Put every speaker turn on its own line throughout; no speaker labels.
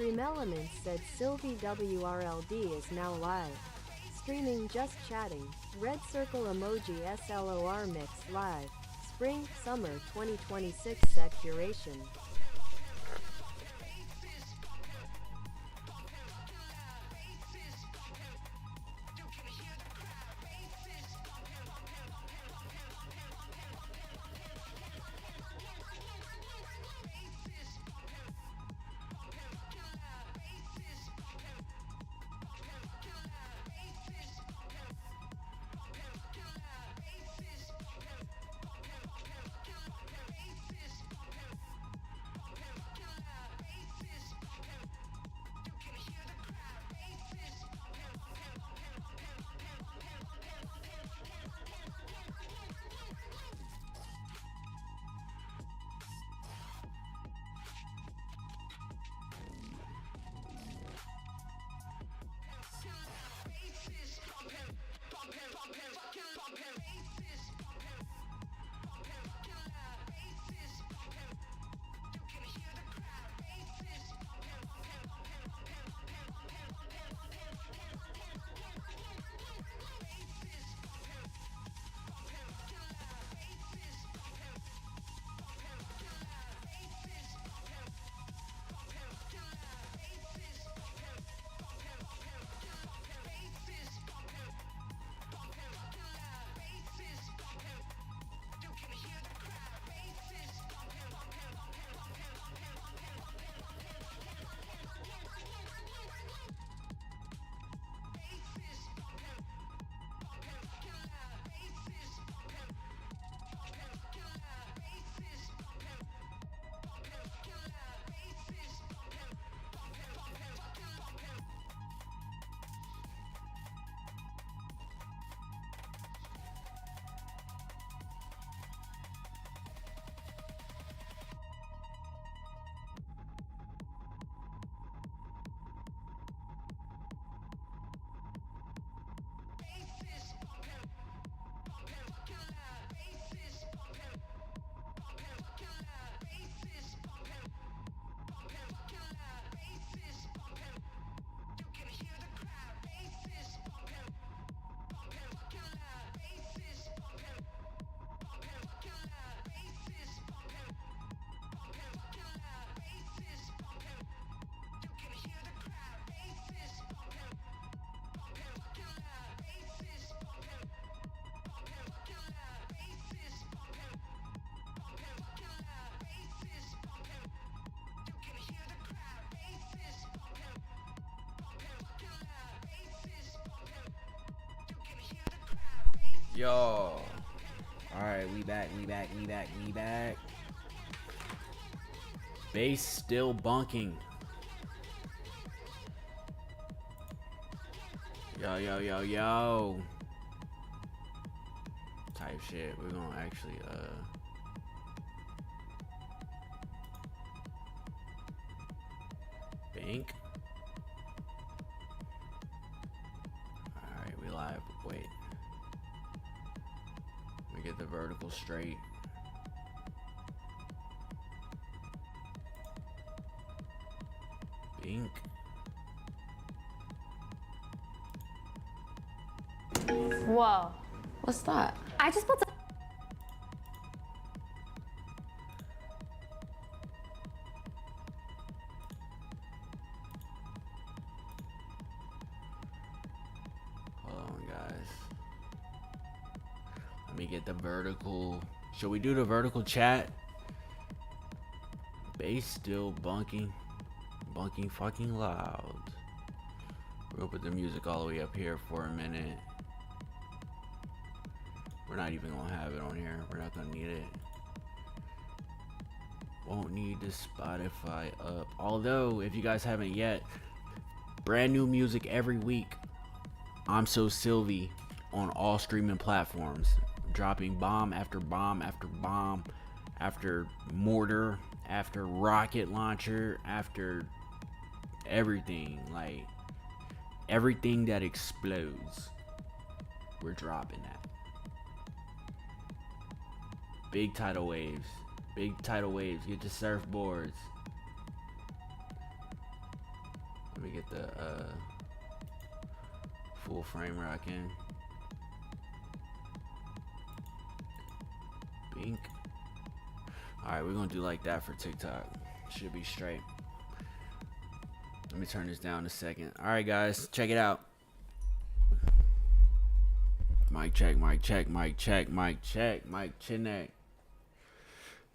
Stream Elements said Silvy WRLD is now live. Streaming Just Chatting. Red circle emoji SLOR mix live. Spring, summer 2026 set curation.
Yo. Alright, we back. Bass still bunking. Yo. Type shit. We're gonna actually, Bank. Alright, we live. Wait. Let me get the vertical straight. Bink.
Whoa. What's that? I just put some.
Hold on, guys. Let me get the vertical. Should we do the vertical chat? Bass still bunking fucking loud. We'll put the music all the way up here for a minute. We're not even gonna have it on here. We're not gonna need it. Won't need the Spotify up. Although, if you guys haven't yet, brand new music every week ImSoSilvy on all streaming platforms, dropping bomb after bomb after bomb, after mortar, after rocket launcher, after everything. Like, everything that explodes, we're dropping that. Big tidal waves. Big tidal waves. Get your surfboards. Let me get the full frame rocking. Bink. Alright, we're gonna do like that for TikTok. Should be straight. Let me turn this down a second. Alright, guys, check it out. Mic check, mic check, mic check, mic check, mic chinneck.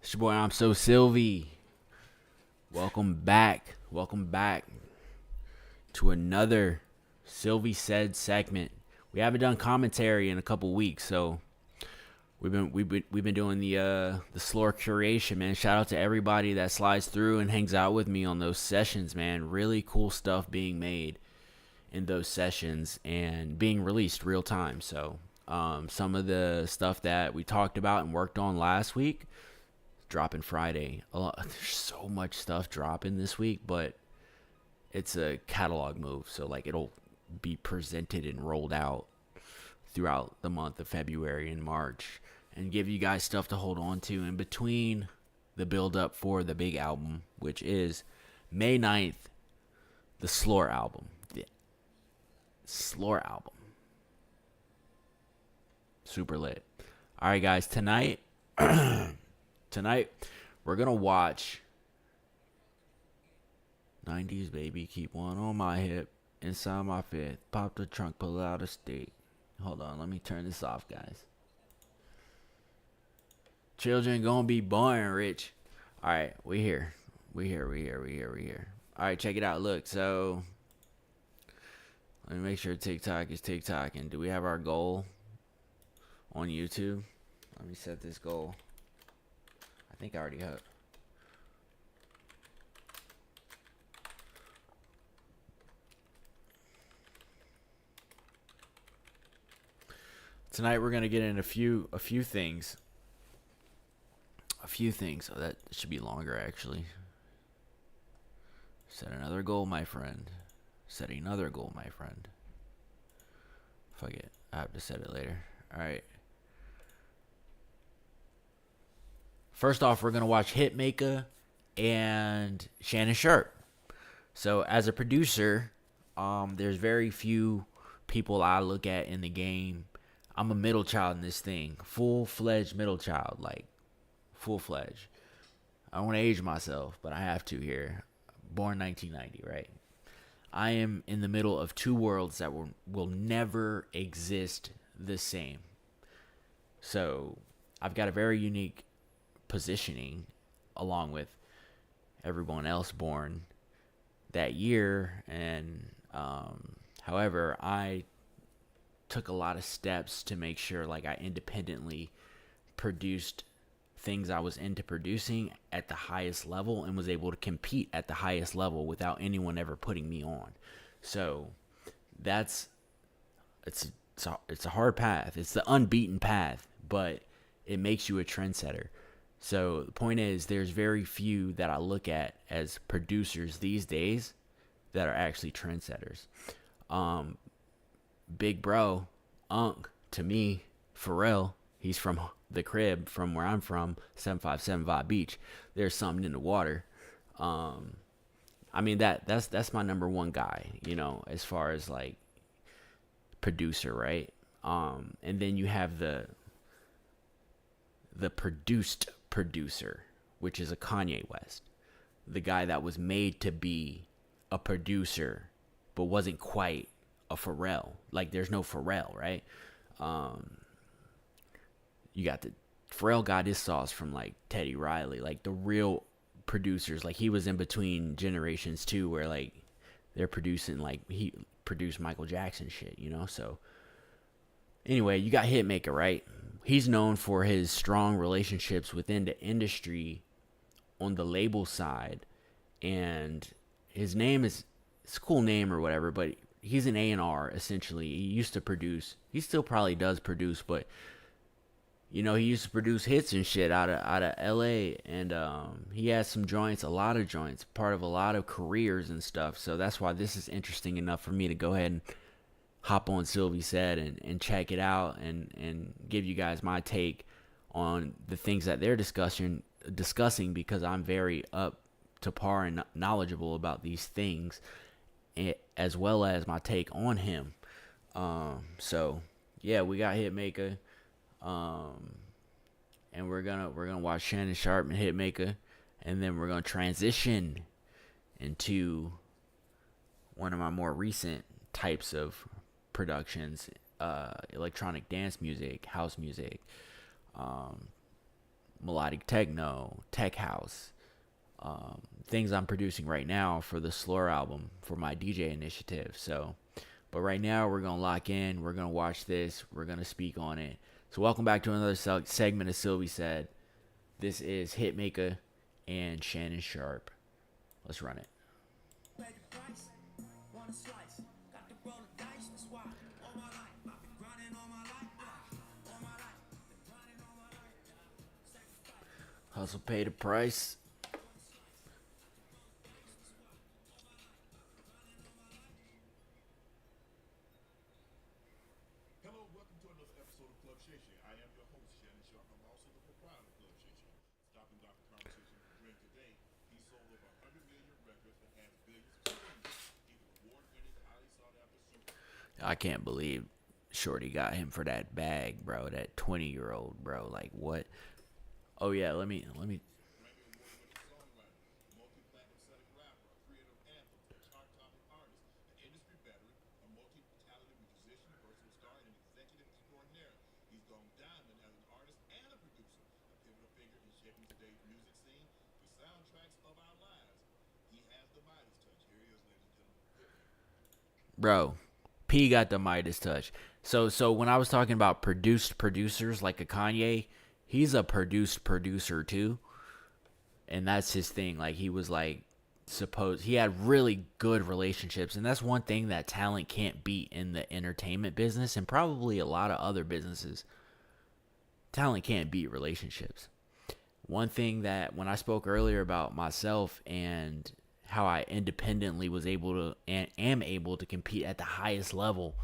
It's your boy, ImSoSilvy. Welcome back. Welcome back to another Silvy Said segment. We haven't done commentary in a couple weeks, so we've been doing the SLOR curation, man. Shout out to everybody that slides through and hangs out with me on those sessions, man. Really cool stuff being made in those sessions and being released real time. So some of the stuff that we talked about and worked on last week, dropping Friday. There's so much stuff dropping this week, but it's a catalog move, so like it'll be presented and rolled out throughout the month of February and March and give you guys stuff to hold on to in between the build up for the big album, which is May 9th, the SLOR album. The SLOR album. Super lit. All right, guys, tonight we're going to watch 90s baby, keep one on my hip, inside my fit, pop the trunk, pull out a stick. Hold on, let me turn this off, guys. Children gonna be born rich. Alright, we here. Alright, check it out. Look, so let me make sure TikTok is TikToking. Do we have our goal on YouTube? Let me set this goal. I think I already have. Tonight we're gonna get in a few things. Oh, that should be longer actually. Set another goal, my friend. Set another goal, my friend. Fuck it. I have to set it later. Alright. First off, we're gonna watch Hitmaker and Shannon Sharp. So as a producer, there's very few people I look at in the game. I'm a middle child in this thing. Full-fledged middle child. Like, full-fledged. I don't want to age myself, but I have to here. Born 1990, right? I am in the middle of two worlds that will never exist the same. So, I've got a very unique positioning along with everyone else born that year. And, however, I took a lot of steps to make sure like I independently produced things I was into producing at the highest level and was able to compete at the highest level without anyone ever putting me on. So it's a hard path. It's the unbeaten path, but it makes you a trendsetter. So the point is, there's very few that I look at as producers these days that are actually trendsetters. Big bro, Unk, to me, Pharrell, he's from the crib, from where I'm from, 7575 Beach. There's something in the water. I mean, that's my number one guy, you know, as far as like producer, right? And then you have the produced producer, which is a Kanye West, the guy that was made to be a producer, but wasn't quite a Pharrell. Like, there's no Pharrell, right? You got Pharrell got his sauce from like Teddy Riley, like the real producers. Like, he was in between generations too, where like they're producing, like he produced Michael Jackson shit, you know? So anyway, you got Hitmaker, right? He's known for his strong relationships within the industry on the label side, and his name is, it's a cool name or whatever, but he's an A&R essentially. He used to produce. He still probably does produce, but he used to produce hits and shit out of LA, and he has some joints, a lot of joints, part of a lot of careers and stuff. So that's why this is interesting enough for me to go ahead and hop on Silvy Said and check it out and give you guys my take on the things that they're discussing because I'm very up to par and knowledgeable about these things, as well as my take on him. So yeah, we got Hitmaker, and we're gonna watch Shannon Sharpe and Hitmaker, and then we're gonna transition into one of my more recent types of productions, electronic dance music, house music, melodic techno, tech house, things I'm producing right now for the SLOR album for my DJ initiative. So, but right now we're gonna lock in. We're gonna watch this. We're gonna speak on it. So welcome back to another segment of Silvy Said. This is Hitmaker and Shannon Sharpe. Let's run it. Hustle, pay the price.
Hello, welcome to another episode of Club Shay Shay. I am your host, Shannon Sharpe. I'm also the proprietor of Club Shay Shay. Stopping Dr. Conversation with Greg today. He sold over 100 million records and has billions of streams. He's an award-winning, highly sought-after super.
I can't believe Shorty got him for that bag, bro. That 20-year-old, bro. Like, what? Oh yeah, let me.
Grammy award-winning songwriter, multi-platinum selling rapper, a creator of anthems, a chart-topping artist, an industry veteran, a multi-talented musician, personal star, and an executive extraordinaire. He's gone diamond as an artist and a producer, a pivotal figure in shaping today's music scene, the soundtracks of our lives. He has the Midas touch. Here he is, ladies and gentlemen.
Bro, P got the Midas touch. So when I was talking about produced producers like a Kanye, he's a produced producer too. And that's his thing. Like, he was like, he had really good relationships. And that's one thing that talent can't beat in the entertainment business, and probably a lot of other businesses. Talent can't beat relationships. One thing that, when I spoke earlier about myself and how I independently was able to and am able to compete at the highest level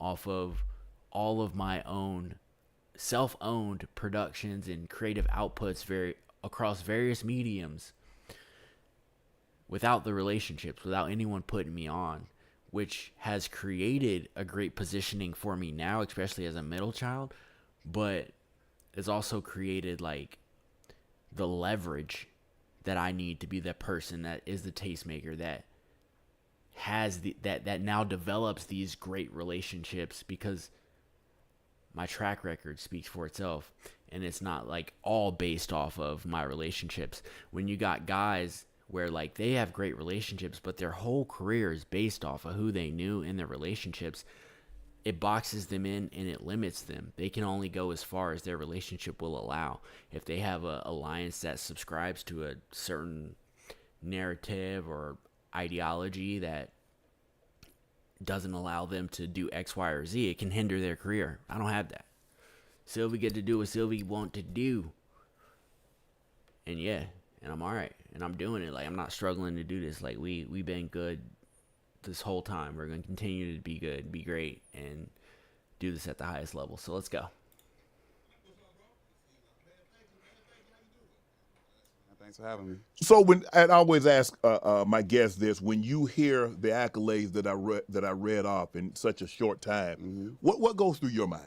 off of all of my own self-owned productions and creative outputs across various mediums, without the relationships, without anyone putting me on, which has created a great positioning for me now, especially as a middle child, but it's also created like the leverage that I need to be the person that is the tastemaker, that has that now develops these great relationships, because my track record speaks for itself, and it's not like all based off of my relationships. When you got guys where like they have great relationships, but their whole career is based off of who they knew in their relationships, it boxes them in and it limits them. They can only go as far as their relationship will allow. If they have a alliance that subscribes to a certain narrative or ideology that doesn't allow them to do X, Y, or Z, it can hinder their career. I don't have that. Silvy get to do what Silvy want to do. And yeah, and I'm alright. And I'm doing it. Like, I'm not struggling to do this. Like, we've been good this whole time. We're going to continue to be good, be great, and do this at the highest level. So let's go.
Thanks for having me.
So I always ask my guests this: when you hear the accolades that I read off in such a short time, what goes through your mind?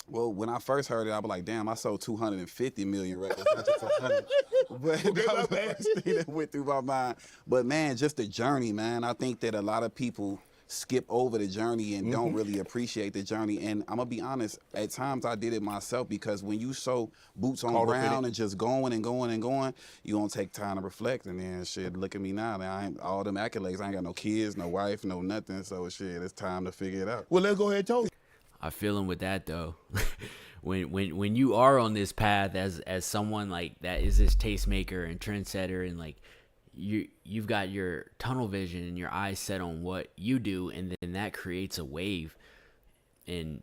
Well, when I first heard it, I was like, damn, I sold 250 million records, not just 100. But that was the first thing that went through my mind. But man, just the journey, man. I think that a lot of people skip over the journey and don't really appreciate the journey. And I'm gonna be honest, at times I did it myself, because when you so boots on ground and just going and going and going, you don't take time to reflect. And then shit, look at me now. I ain't all them accolades. I ain't got no kids, no wife, no nothing. So shit, it's time to figure it out.
Well, let's go ahead and tell you.
I feel him with that though. when you are on this path as someone like that is this tastemaker and trendsetter, and like you've got your tunnel vision and your eyes set on what you do, and then that creates a wave. And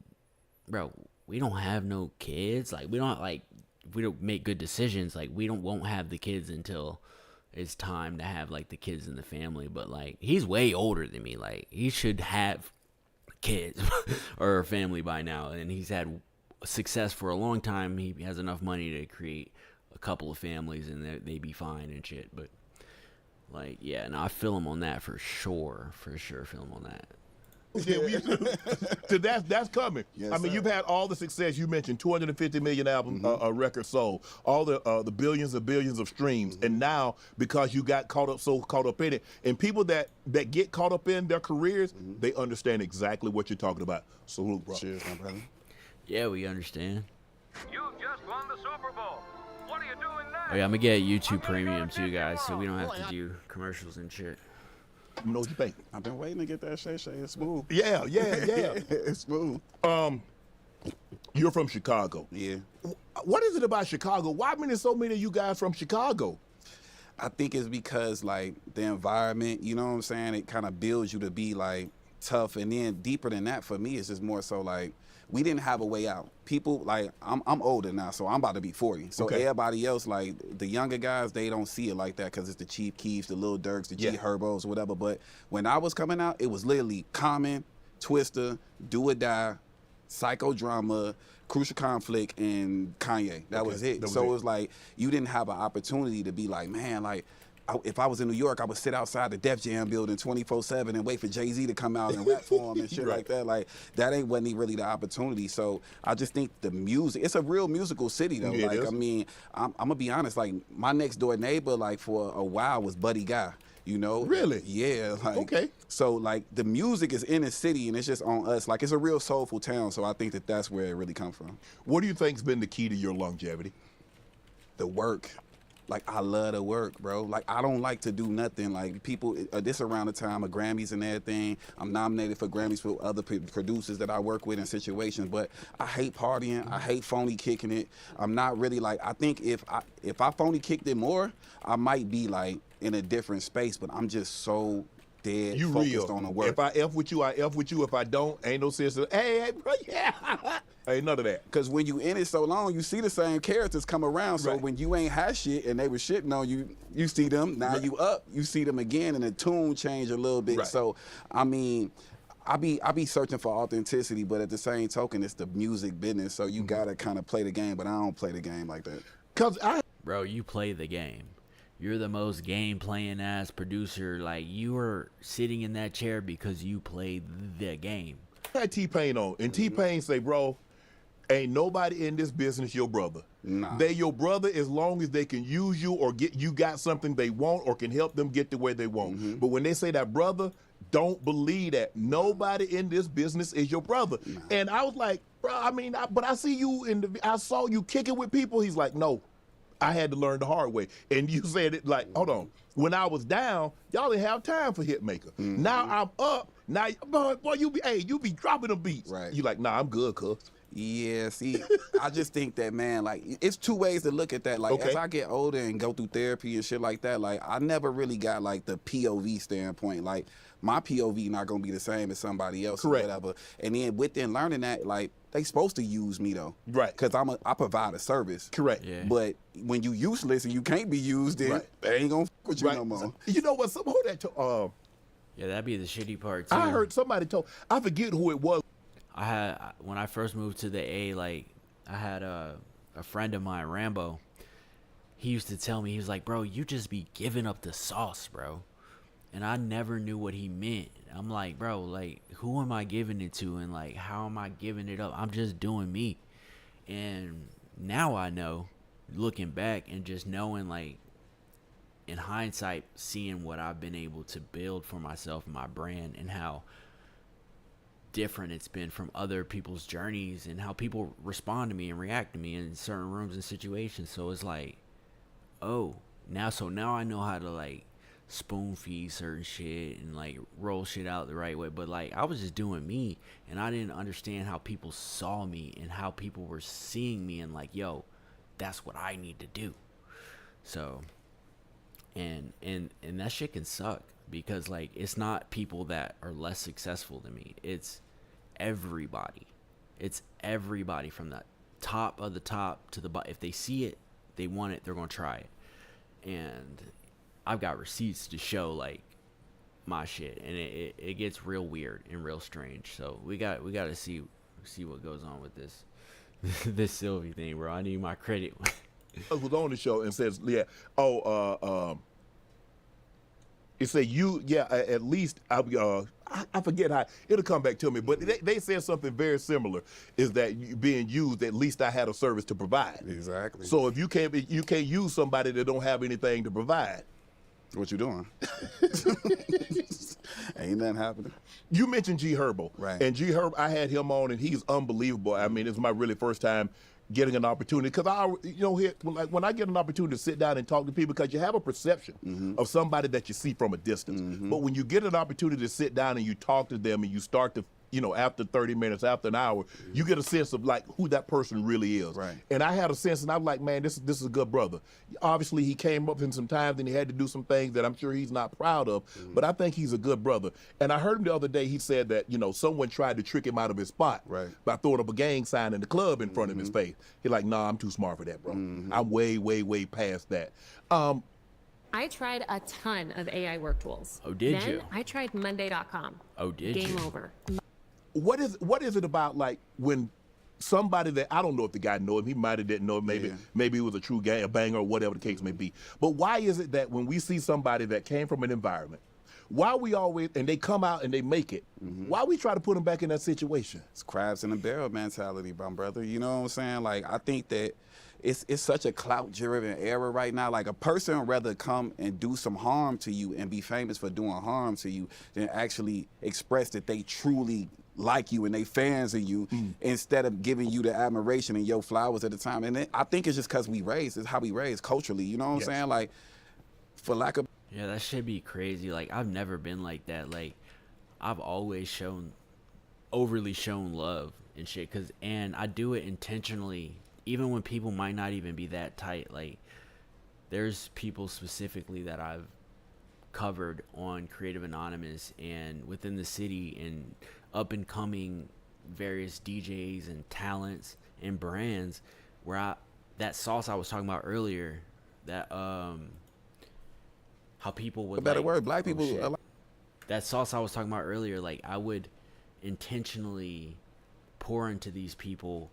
bro, we don't have no kids. Like we don't make good decisions. Like we won't have the kids until it's time to have like the kids in the family. But like he's way older than me. Like he should have kids or a family by now, and he's had success for a long time. He has enough money to create a couple of families, and they be fine and shit. But like, yeah, no, I feel him on that for sure. Feel him on that.
Yeah, so that's coming.
Yes,
I mean,
sir.
you've had all the success you mentioned, 250 million album records sold, all the billions of streams, and now because you got caught up in it, and people that get caught up in their careers, they understand exactly what you're talking about. Salute, bro.
Cheers, my brother.
Yeah, we understand.
You just won the Super Bowl. What are you doing next?
Oh yeah, I'm gonna get YouTube Premium too, guys, so we don't have to do commercials and shit.
You know what you think?
I've been waiting to get that Shay. It's smooth.
Yeah.
It's smooth.
You're from Chicago.
Yeah.
What is it about Chicago? Why there's so many of you guys from Chicago?
I think it's because like the environment, you know what I'm saying? It kind of builds you to be like tough, and then deeper than that for me, it's just more so like we didn't have a way out. People like I'm older now, so I'm about to be 40. So
Okay.
everybody else, like the younger guys, they don't see it like that because it's the Chief Keefs, the Lil Durks, the G
Yeah.
Herbos, whatever. But when I was coming out, it was literally Common, Twista, Do or Die, Psychodrama, Crucial Conflict, and Kanye. That was it.
that was
So
it.
it was like you didn't have an opportunity to be like, man, like if I was in New York, I would sit outside the Def Jam building 24/7 and wait for Jay-Z to come out and rap for him and shit
Right.
like that. Like that wasn't really the opportunity. So I just think the music, it's a real musical city though.
Yeah, it
like
is.
I mean, I'm gonna be honest. Like my next door neighbor, like for a while, was Buddy Guy. You know?
Really?
Yeah. Like,
Okay.
So like the music is in the city and it's just on us. Like it's a real soulful town. So I think that's where it really comes from.
What do you think's been the key to your longevity?
The work. Like I love the work, bro. Like I don't like to do nothing. Like people, this around the time of Grammys and everything. I'm nominated for Grammys for other producers that I work with in situations. But I hate partying. I hate phony kicking it. I'm not really like. I think if I phony kicked it more, I might be like in a different space. But I'm just so dead
You
focused
real.
on the work.
If I F with you, I F with you. If I don't, ain't no sense of, hey, bro, yeah. Ain't none of that.
Because when you in it so long, you see the same characters come around. So
Right.
when you ain't had shit and they were shitting on you, you see them. Now
Right.
you up, you see them again, and the tune change a little bit.
Right.
So, I mean, I be searching for authenticity, but at the same token, it's the music business. So you gotta kind of play the game, but I don't play the game like that.
Because I
Bro, you play the game. You're the most game playing ass producer. Like you are sitting in that chair because you played the game.
had T-Pain on, and T-Pain say, bro, ain't nobody in this business your brother.
Nah.
They your brother as long as they can use you or get you got something they want or can help them get to where they want. But when they say that brother, don't believe that. Nobody in this business is your brother. And I was like, bro, I mean, but I see you I saw you kicking with people. He's like, no, I had to learn the hard way. And you said it like, hold on. When I was down, y'all didn't have time for Hitmaker. Now I'm up. Now, boy, you be dropping the beats.
Right.
You like, nah, I'm good, cuz.
Yeah, see, I just think that, man, like, it's two ways to look at that. Like,
Okay.
as I get older and go through therapy and shit like that, like, I never really got, like, the POV standpoint. Like, my POV not going to be the same as somebody else
Correct.
or whatever. And then within learning that, like, they supposed to use me, though.
Right.
Because I provide a service.
Correct.
Yeah.
But when you useless and you can't be used, then
Right.
they ain't going to fuck with you
Right.
no more.
You know what? Some who that
Yeah, that'd be the shitty part too.
I heard somebody told, I forget who it was.
I had when I first moved to the A, like I had a friend of mine, Rambo. He used to tell me, he was like, "Bro, you just be giving up the sauce, bro." And I never knew what he meant. I'm like, "Bro, like who am I giving it to, and like how am I giving it up? I'm just doing me." And now I know, looking back and just knowing, like in hindsight, seeing what I've been able to build for myself and my brand, and how different it's been from other people's journeys, and how people respond to me and react to me in certain rooms and situations. So it's like, oh, now I know how to like spoon feed certain shit and like roll shit out the right way. But like I was just doing me, and I didn't understand how people saw me and how people were seeing me, and like, yo, that's what I need to do. So And that shit can suck, because like it's not people that are less successful than me. It's everybody. It's everybody from the top of the top to the bottom. If they see it, they want it, they're gonna try it. And I've got receipts to show like my shit, and it gets real weird and real strange. So we got to see what goes on with this this Silvy thing, bro. I need my credit.
I was on the show and says, yeah, it said at least I forget how it'll come back to me, but they said something very similar, is that you being used, at least I had a service to provide.
Exactly.
So if you can't use somebody that don't have anything to provide.
What you doing? Ain't nothing happening.
You mentioned G Herbo.
Right.
And G Herbo, I had him on, and he's unbelievable. I mean, it's my really first time getting an opportunity, because when I get an opportunity to sit down and talk to people, because you have a perception of somebody that you see from a distance. But when you get an opportunity to sit down and you talk to them and you start to, after 30 minutes, after an hour, you get a sense of like who that person really is.
Right.
And I had a sense, and I'm like, man, this is a good brother. Obviously, he came up in some times and he had to do some things that I'm sure he's not proud of, but I think he's a good brother. And I heard him the other day, he said that, someone tried to trick him out of his spot by throwing up a gang sign in the club in front of his face. He's like, nah, I'm too smart for that, bro. I'm way, way, way past that.
I tried a ton of AI work tools.
Oh, did you?
Then I tried Monday.com.
Oh, did you?
Game over.
What is it about, like, when somebody that, I don't know if the guy know him, he might have didn't know him, maybe it was a true a banger or whatever the case may be. But why is it that when we see somebody that came from an environment, why we always, and they come out and they make it, why we try to put them back in that situation?
It's crabs in a barrel mentality, my brother. You know what I'm saying? Like, I think that it's such a clout-driven era right now. Like, a person would rather come and do some harm to you and be famous for doing harm to you than actually express that they truly like you and they fans of you, instead of giving you the admiration and your flowers at the time. And I think it's just because it's how we raised culturally. You know what I'm saying? Like, for lack of...
Yeah, that should be crazy. Like, I've never been like that. Like, I've always overly shown love and shit. And I do it intentionally, even when people might not even be that tight. Like, there's people specifically that I've covered on Creative Anonymous and within the city and up and coming various DJs and talents and brands, where that sauce I was talking about earlier, that how people would,
a better word, black people.
That sauce I was talking about earlier, like, I would intentionally pour into these people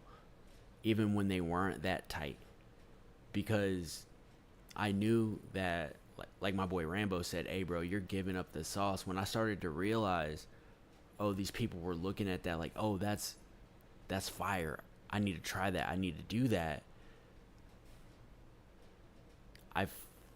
even when they weren't that tight, because I knew that, like my boy Rambo said, hey bro, you're giving up the sauce. When I started to realize, oh, these people were looking at that like, oh, that's fire, I need to try that, I need to do that, I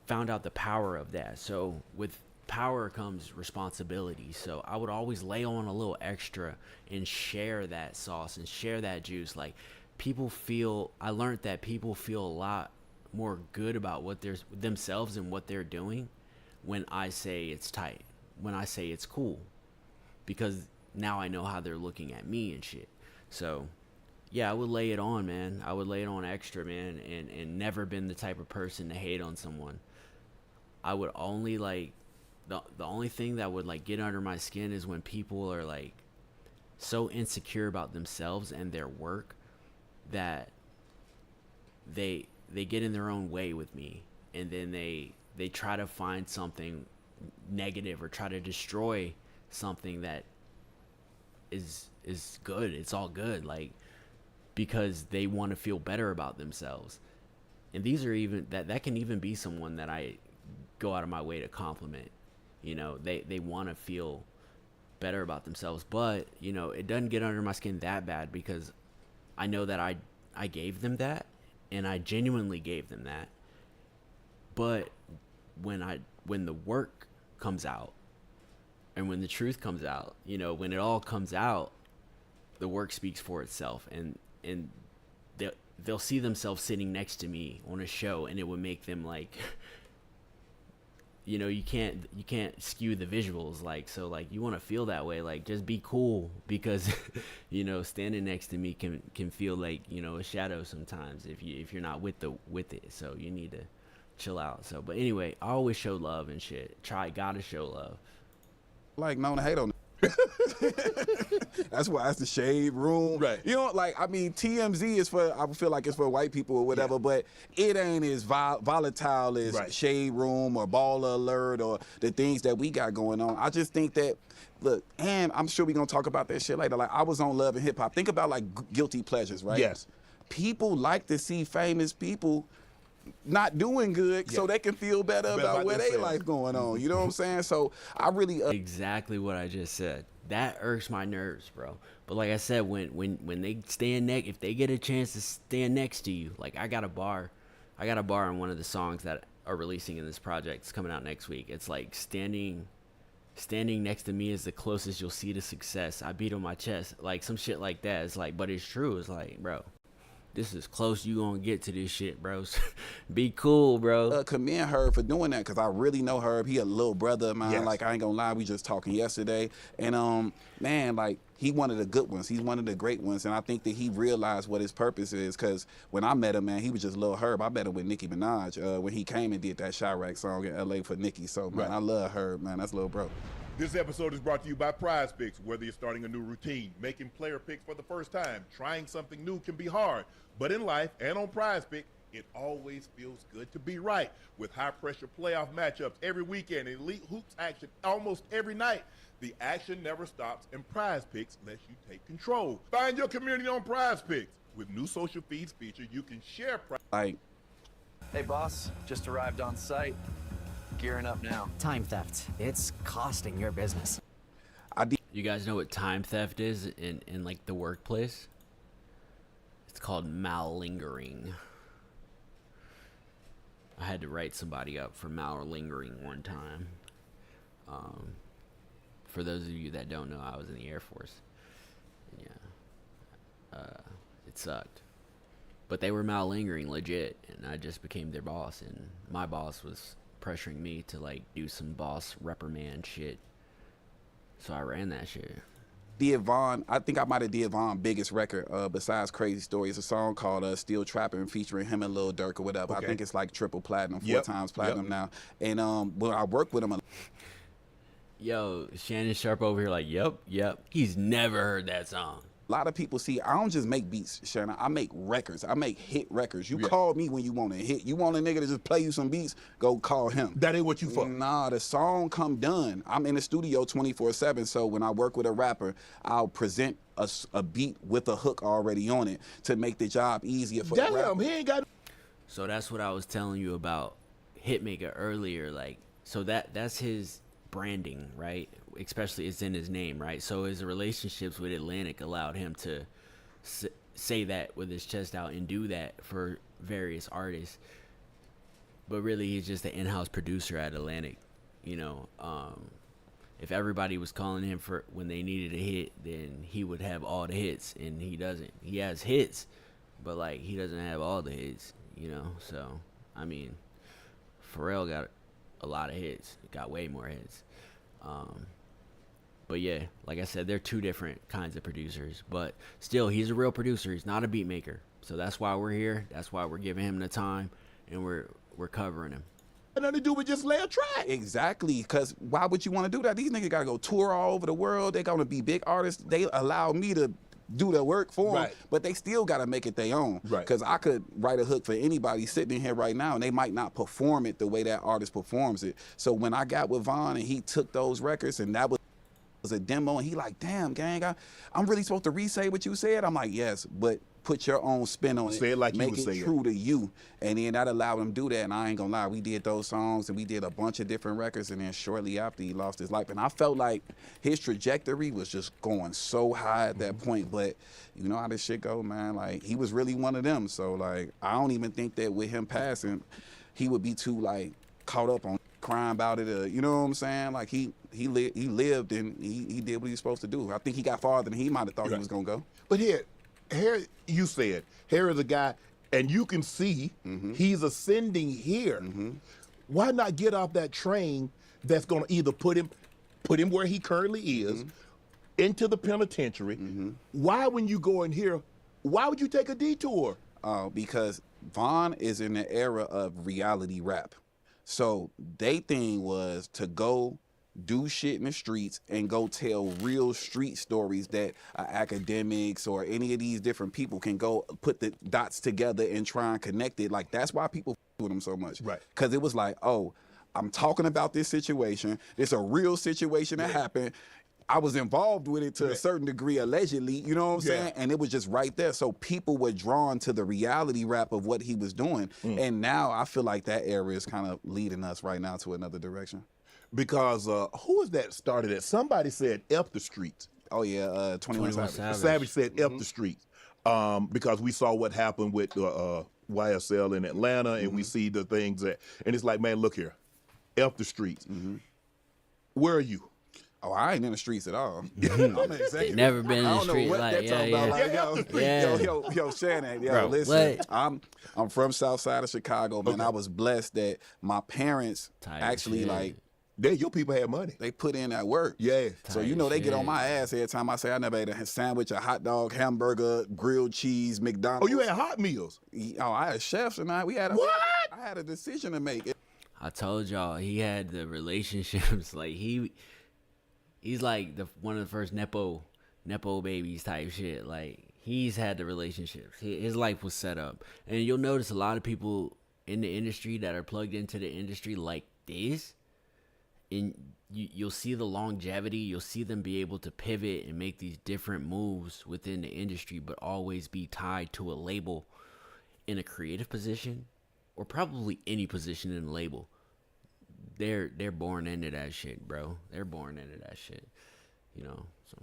found out the power of that. So with power comes responsibility. So I would always lay on a little extra and share that sauce and share that juice. Like, I learned that people feel a lot more good about what they're themselves and what they're doing when I say it's tight, when I say it's cool, because now I know how they're looking at me and shit. So yeah, I would lay it on, man. I would lay it on extra, man, and never been the type of person to hate on someone. I would only, like, the only thing that would, like, get under my skin is when people are, like, so insecure about themselves and their work that they get in their own way with me, and then they try to find something negative or try to destroy something that is good. It's all good, like, because they want to feel better about themselves. And these are even that can even be someone that I go out of my way to compliment. They want to feel better about themselves, but it doesn't get under my skin that bad, because I know that I gave them that, and I genuinely gave them that. But when the work comes out, and when the truth comes out, when it all comes out, the work speaks for itself, and they'll see themselves sitting next to me on a show, and it would make them, like, you can't skew the visuals, like, so, like, you want to feel that way, like, just be cool, because standing next to me can feel like a shadow sometimes if you're not with it. So you need to chill out. So, but anyway, I always show love and shit. Gotta show love.
Like known to hate on. That's why it's the shade room.
Right.
You know, like, I mean, TMZ is for, I feel like it's for white people or whatever, but it ain't as volatile as shade room or baller alert or the things that we got going on. I just think that, look, and I'm sure we're going to talk about that shit later. Like, I was on Love and Hip Hop. Think about, like, guilty pleasures, right?
Yes.
People like to see famous people not doing good so they can feel better about where their life going on. You know what I'm saying? So I really
exactly what I just said. That irks my nerves, bro. But like I said, when they stand next, if they get a chance to stand next to you, like I got a bar on one of the songs that are releasing in this project. It's coming out next week. It's like standing next to me is the closest you'll see to success. I beat on my chest, like some shit like that. It's like, but it's true. It's like, bro, this is close you gonna get to this shit, bro. Be cool, bro.
Commend Herb for doing that, because I really know Herb. He a little brother of mine. Yes. Like, I ain't gonna lie, we just talking yesterday. And man, like, he one of the good ones. He's one of the great ones. And I think that he realized what his purpose is, because when I met him, man, he was just Lil Herb. I met him with Nicki Minaj when he came and did that Chirac song in LA for Nicki. So, man, I love Herb, man. That's Lil Bro.
This episode is brought to you by Prize Picks. Whether you're starting a new routine, making player picks for the first time, trying something new can be hard. But in life and on Prize Pick, it always feels good to be right. With high-pressure playoff matchups every weekend and elite hoops action almost every night, the action never stops, and Prize Picks lets you take control. Find your community on Prize Picks. With new social feeds feature, you can share
like,
hey boss, just arrived on site. Gearing up now.
Time theft. It's costing your business.
You guys know what time theft is in like the workplace? It's called malingering. I had to write somebody up for malingering one time. For those of you that don't know, I was in the Air Force. Yeah. It sucked. But they were malingering legit, and I just became their boss, and my boss was pressuring me to like do some boss reprimand shit, so I ran that shit.
Did Vaughn, I think I might have did Vaughn's biggest record besides Crazy Story. It's a song called Still Trappin', featuring him and Lil Durk or whatever. I think it's like triple platinum, 4 times platinum now. And when I worked with him,
yo, Shannon Sharp over here like, yep, he's never heard that song.
A lot of people see, I don't just make beats, Shannon. I make records. I make hit records. You call me when you want a hit. You want a nigga to just play you some beats, go call him.
That ain't what you for.
Nah, the song come done. I'm in the studio 24/7, so when I work with a rapper, I'll present a beat with a hook already on it to make the job easier for the rapper.
He ain't got.
So that's what I was telling you about Hitmaker earlier. Like, so that's his branding, right? Especially it's in his name, right? So his relationships with Atlantic allowed him to say that with his chest out and do that for various artists. But really, he's just an in-house producer at Atlantic. You know, if everybody was calling him for when they needed a hit, then he would have all the hits, and he doesn't. He has hits, but like he doesn't have all the hits, you know. So I mean, Pharrell got a lot of hits, got way more hits. But yeah, like I said, they're two different kinds of producers, but still, he's a real producer. He's not a beat maker. So that's why we're here. That's why we're giving him the time, and we're covering him.
Nothing to do with just lay a track.
Exactly, because why would you want to do that? These niggas got to go tour all over the world. They going to be big artists. They allow me to do the work for them, but they still got to make it their own. Because I could write a hook for anybody sitting in here right now, and they might not perform it the way that artist performs it. So when I got with Vaughn and he took those records, and that was a demo, and he like, damn, gang, I'm really supposed to re-say what you said? I'm like, yes, but put your own spin on it.
Say it like
make
you would
it
say
true to you. And then that allowed him to do that, and I ain't gonna lie, we did those songs, and we did a bunch of different records, and then shortly after, he lost his life. And I felt like his trajectory was just going so high at that point, but you know how this shit go, man. Like, he was really one of them, so like, I don't even think that with him passing, he would be too like caught up on crying about it, you know what I'm saying? Like, he lived and he did what he was supposed to do. I think he got farther than he might have thought he was gonna go.
But here you said, here is a guy, and you can see he's ascending here. Why not get off that train that's gonna either put him where he currently is, into the penitentiary? Why, when you go in here, why would you take a detour?
Because Vaughn is in the era of reality rap. So they thing was to go do shit in the streets and go tell real street stories that academics or any of these different people can go put the dots together and try and connect it. Like, that's why people with them so much.
Right.
Because it was like, oh, I'm talking about this situation. It's a real situation that happened. I was involved with it to a certain degree, allegedly, you know what I'm saying? And it was just right there. So people were drawn to the reality rap of what he was doing. And now I feel like that era is kind of leading us right now to another direction.
Because who was that started it? Somebody said F the streets.
Oh, yeah, 21 Savage.
Savage said F the streets. Because we saw what happened with YSL in Atlanta, and we see the things that, and it's like, man, look here, F the streets. Where are you?
Oh, I ain't in the streets at all. I'm an executive.
Never been in the street.
I don't know what they're talking about. Like, yo, Shannon,
Bro,
listen. I'm from South Side of Chicago, man. I was blessed that my parents actually like.
Your people had money.
They put in that work.
Yeah.
So, you know, they get on my ass every time I say I never ate a sandwich, a hot dog, hamburger, grilled cheese, McDonald's.
Oh, you had hot meals?
Oh, I had chefs and I had a decision to make.
I told y'all he had the relationships. Like, he's like one of the first Nepo babies type shit. Like, he's had the relationships. His life was set up. And you'll notice a lot of people in the industry that are plugged into the industry like this. And you'll see the longevity. You'll see them be able to pivot and make these different moves within the industry, but always be tied to a label in a creative position, or probably any position in the label. They're born into that shit, bro. They're born into that shit, you know. So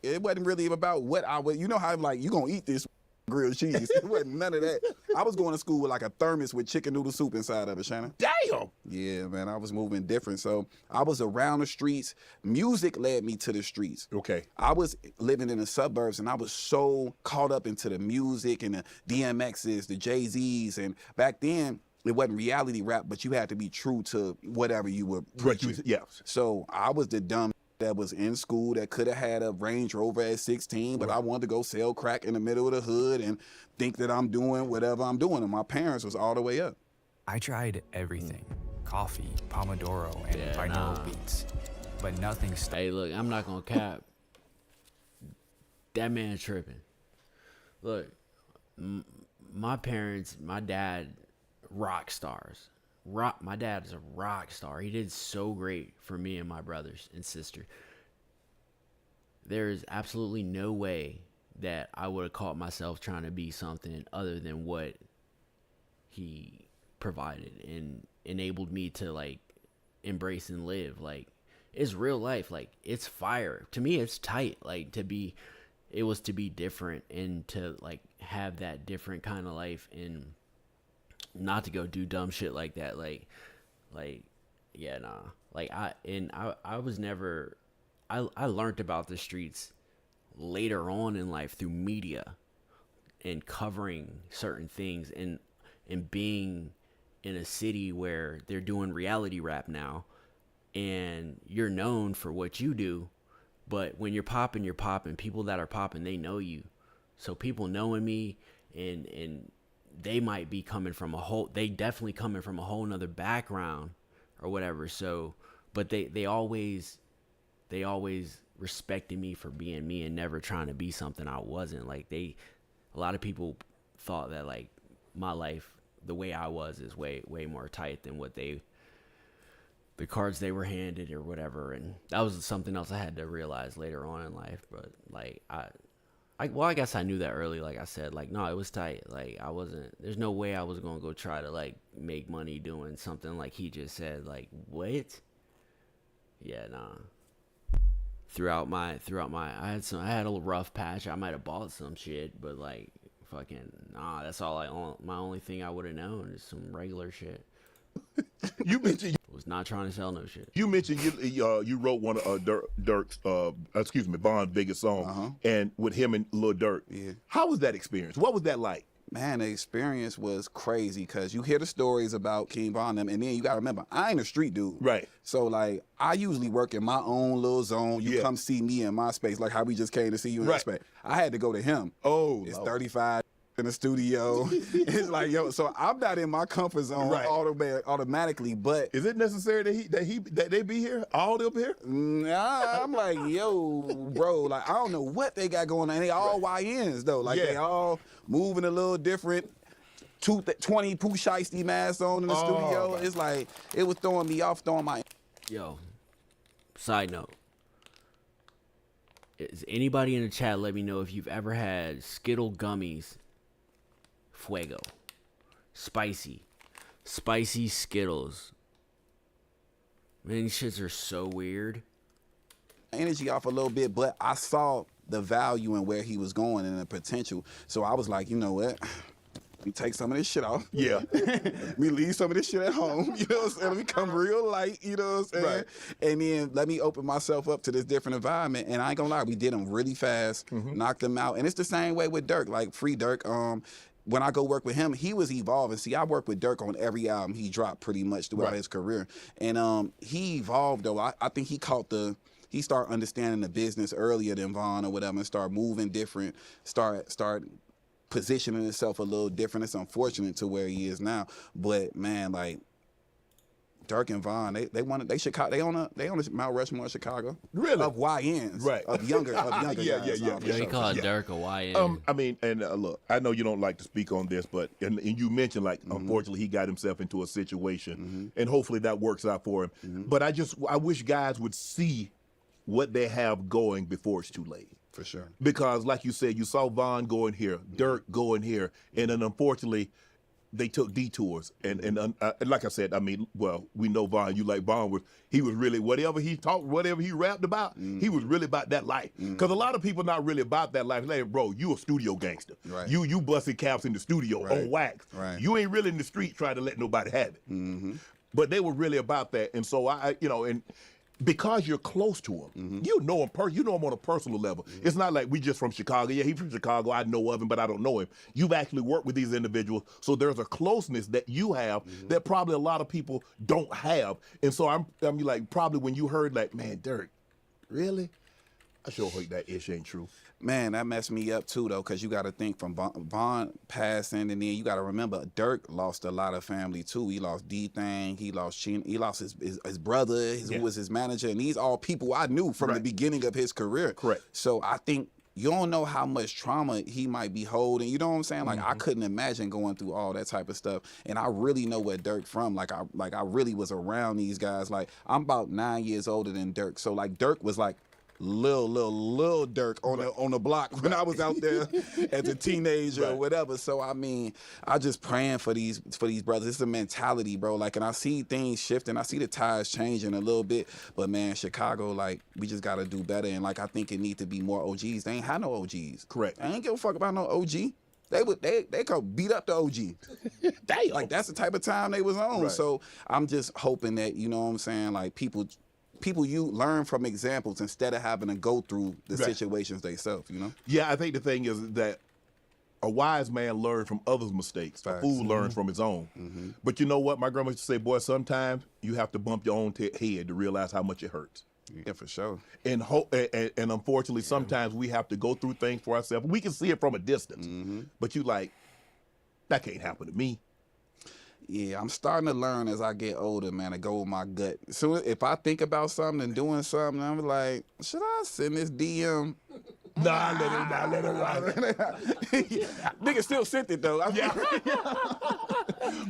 it wasn't really about what I would. You know how like you gonna eat this grilled cheese? It wasn't none of that. I was going to school with like a thermos with chicken noodle soup inside of it, Shannon.
Damn.
Yeah, man, I was moving different. So I was around the streets. Music led me to the streets.
Okay.
I was living in the suburbs, and I was so caught up into the music and the DMXs, the Jay-Z's, and back then it wasn't reality rap, but you had to be true to whatever you were preaching.
Yeah.
So I was the dumb that was in school that could have had a Range Rover at 16, but I wanted to go sell crack in the middle of the hood and think that I'm doing whatever I'm doing. And my parents was all the way up.
I tried everything. Coffee, Pomodoro, and binaural beats. But nothing
Hey, look, I'm not going to cap. That man tripping. Look, my parents, my dad, rock stars. My dad is a rock star. He did so great for me and my brothers and sister. There is absolutely no way that I would have caught myself trying to be something other than what he provided and enabled me to like embrace and live. Like, it's real life. Like, it's fire. To me, it's tight. Like, it was to be different and to like have that different kind of life and not to go do dumb shit like that. Like, yeah, nah. Like, I was never, I learned about the streets later on in life through media and covering certain things and being in a city where they're doing reality rap now and you're known for what you do, but when you're popping, people that are popping, they know you. So people knowing me and they might be definitely coming from a whole nother background or whatever. So, but they always respected me for being me and never trying to be something I wasn't. Like, a lot of people thought that like my life, the way I was, is way more tight than what the cards they were handed or whatever. And that was something else I had to realize later on in life. But like, I guess I knew that early. Like I said, like, no, it was tight. Like, there's no way I was going to go try to like make money doing something like he just said. Like, what? Yeah, nah. Throughout my, I had a little rough patch. I might have bought some shit, but like, fucking, nah, that's all my only thing I would have known is some regular shit.
You mentioned
was not trying to sell no shit.
You mentioned you wrote one of Von's biggest songs, and with him and Lil Durk.
Yeah.
How was that experience? What was that like?
Man, the experience was crazy because you hear the stories about King Von them, and then you got to remember, I ain't a street dude.
Right.
So, like, I usually work in my own little zone. You come see me in my space, like how we just came to see you in that space. I had to go to him.
Oh,
it's 35 in the studio. It's like, yo, so I'm not in my comfort zone
Right.
automatically, but
Is it necessary that they be here? All them here?
nah, I'm like, yo, bro, like I don't know what they got going on. They all YNs though. Like they all moving a little different. 20 Pooh Shiesty masks on in the studio. It's like it was throwing me off, throwing my.
Yo, side note. Is anybody in the chat let me know if you've ever had Skittle gummies? Fuego. Spicy Skittles. Man, these shits are so weird.
Energy off a little bit, but I saw the value in where he was going and the potential. So I was like, you know what? Let me take some of this shit off.
Yeah.
Let me leave some of this shit at home. You know what I'm saying? Let me come real light. You know what I'm saying?
Right.
And then let me open myself up to this different environment. And I ain't gonna lie, we did them really fast, knocked them out. And it's the same way with Dirk, like Free Dirk. When I go work with him, he was evolving. See, I worked with Dirk on every album he dropped pretty much throughout his career. And he evolved though. I think he started understanding the business earlier than Von or whatever and start moving different, start positioning himself a little different. It's unfortunate to where he is now. But man, like Dirk and Von, they on Mount Rushmore in Chicago.
Really?
Of YNs. Right. Of younger guys.
Yeah, he called Dirk a YN.
I mean, and look, I know you don't like to speak on this, but and you mentioned like unfortunately he got himself into a situation, and hopefully that works out for him. But I wish guys would see what they have going before it's too late.
For sure.
Because like you said, you saw Von going here, Dirk going here, and then unfortunately they took detours. And like I said, I mean, well, we know Von, you like Von, he was really, whatever he talked, whatever he rapped about, he was really about that life. Because a lot of people not really about that life. Like, bro, you a studio gangster. Right. You busted caps in the studio on wax. Right. You ain't really in the street trying to let nobody have it. But they were really about that. And so and because you're close to him, you know him on a personal level. It's not like we just from Chicago. Yeah, he's from Chicago. I know of him, but I don't know him. You've actually worked with these individuals, so there's a closeness that you have that probably a lot of people don't have. And so I'm like, probably when you heard like, man, Dirk, really? I sure hope that ish ain't true.
Man, that messed me up too, though, because you got to think from Von passing, and then you got to remember Dirk lost a lot of family too. He lost D-Thing, he lost Chin, he lost his brother, who was his manager, and these all people I knew from the beginning of his career. Correct. So I think you don't know how much trauma he might be holding. You know what I'm saying? Like I couldn't imagine going through all that type of stuff. And I really know where Dirk from. Like I really was around these guys. Like I'm about 9 years older than Dirk. So like Dirk was like little Dirk on the block when I was out there as a teenager or whatever. So I mean, I just praying for these brothers. It's a mentality, bro. Like, and I see things shifting. I see the tides changing a little bit. But man, Chicago, like, we just gotta do better. And like, I think it need to be more OGs. They ain't had no OGs. Correct. I ain't give a fuck about no OG. They could beat up the OG. Damn. Like that's the type of time they was on. Right. So I'm just hoping that, you know what I'm saying, like people you learn from examples instead of having to go through the situations themselves, you know?
Yeah, I think the thing is that a wise man learns from others' mistakes. Facts. A fool learns from his own. But you know what? My grandma used to say, boy, sometimes you have to bump your own head to realize how much it hurts.
Yeah, for sure.
And unfortunately, sometimes we have to go through things for ourselves. We can see it from a distance. But you like, that can't happen to me.
Yeah, I'm starting to learn as I get older, man, to go with my gut. So if I think about something and doing something, I'm like, should I send this DM?
Nah, let it ride.
Nigga still sent it, though.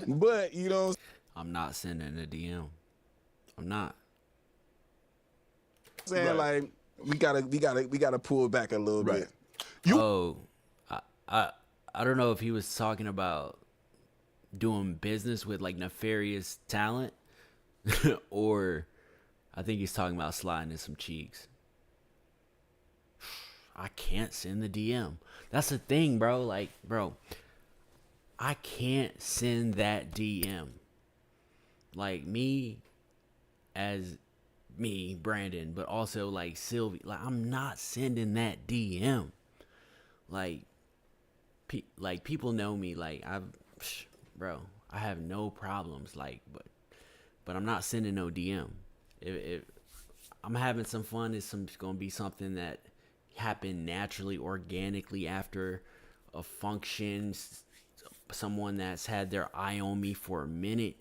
But, you know.
I'm not sending a DM. I'm not.
Saying, like, we gotta pull back a little bit.
I don't know if he was talking about doing business with like nefarious talent or I think he's talking about sliding in some cheeks. I can't send the DM. That's the thing, bro. Like, bro, I can't send that DM. Like me as me, Brandon, but also like Silvy. Like, I'm not sending that DM. Like people know me. Like, bro, I have no problems, like, but I'm not sending no DM. If I'm having some fun, it's gonna be something that happened naturally, organically after a function, someone that's had their eye on me for a minute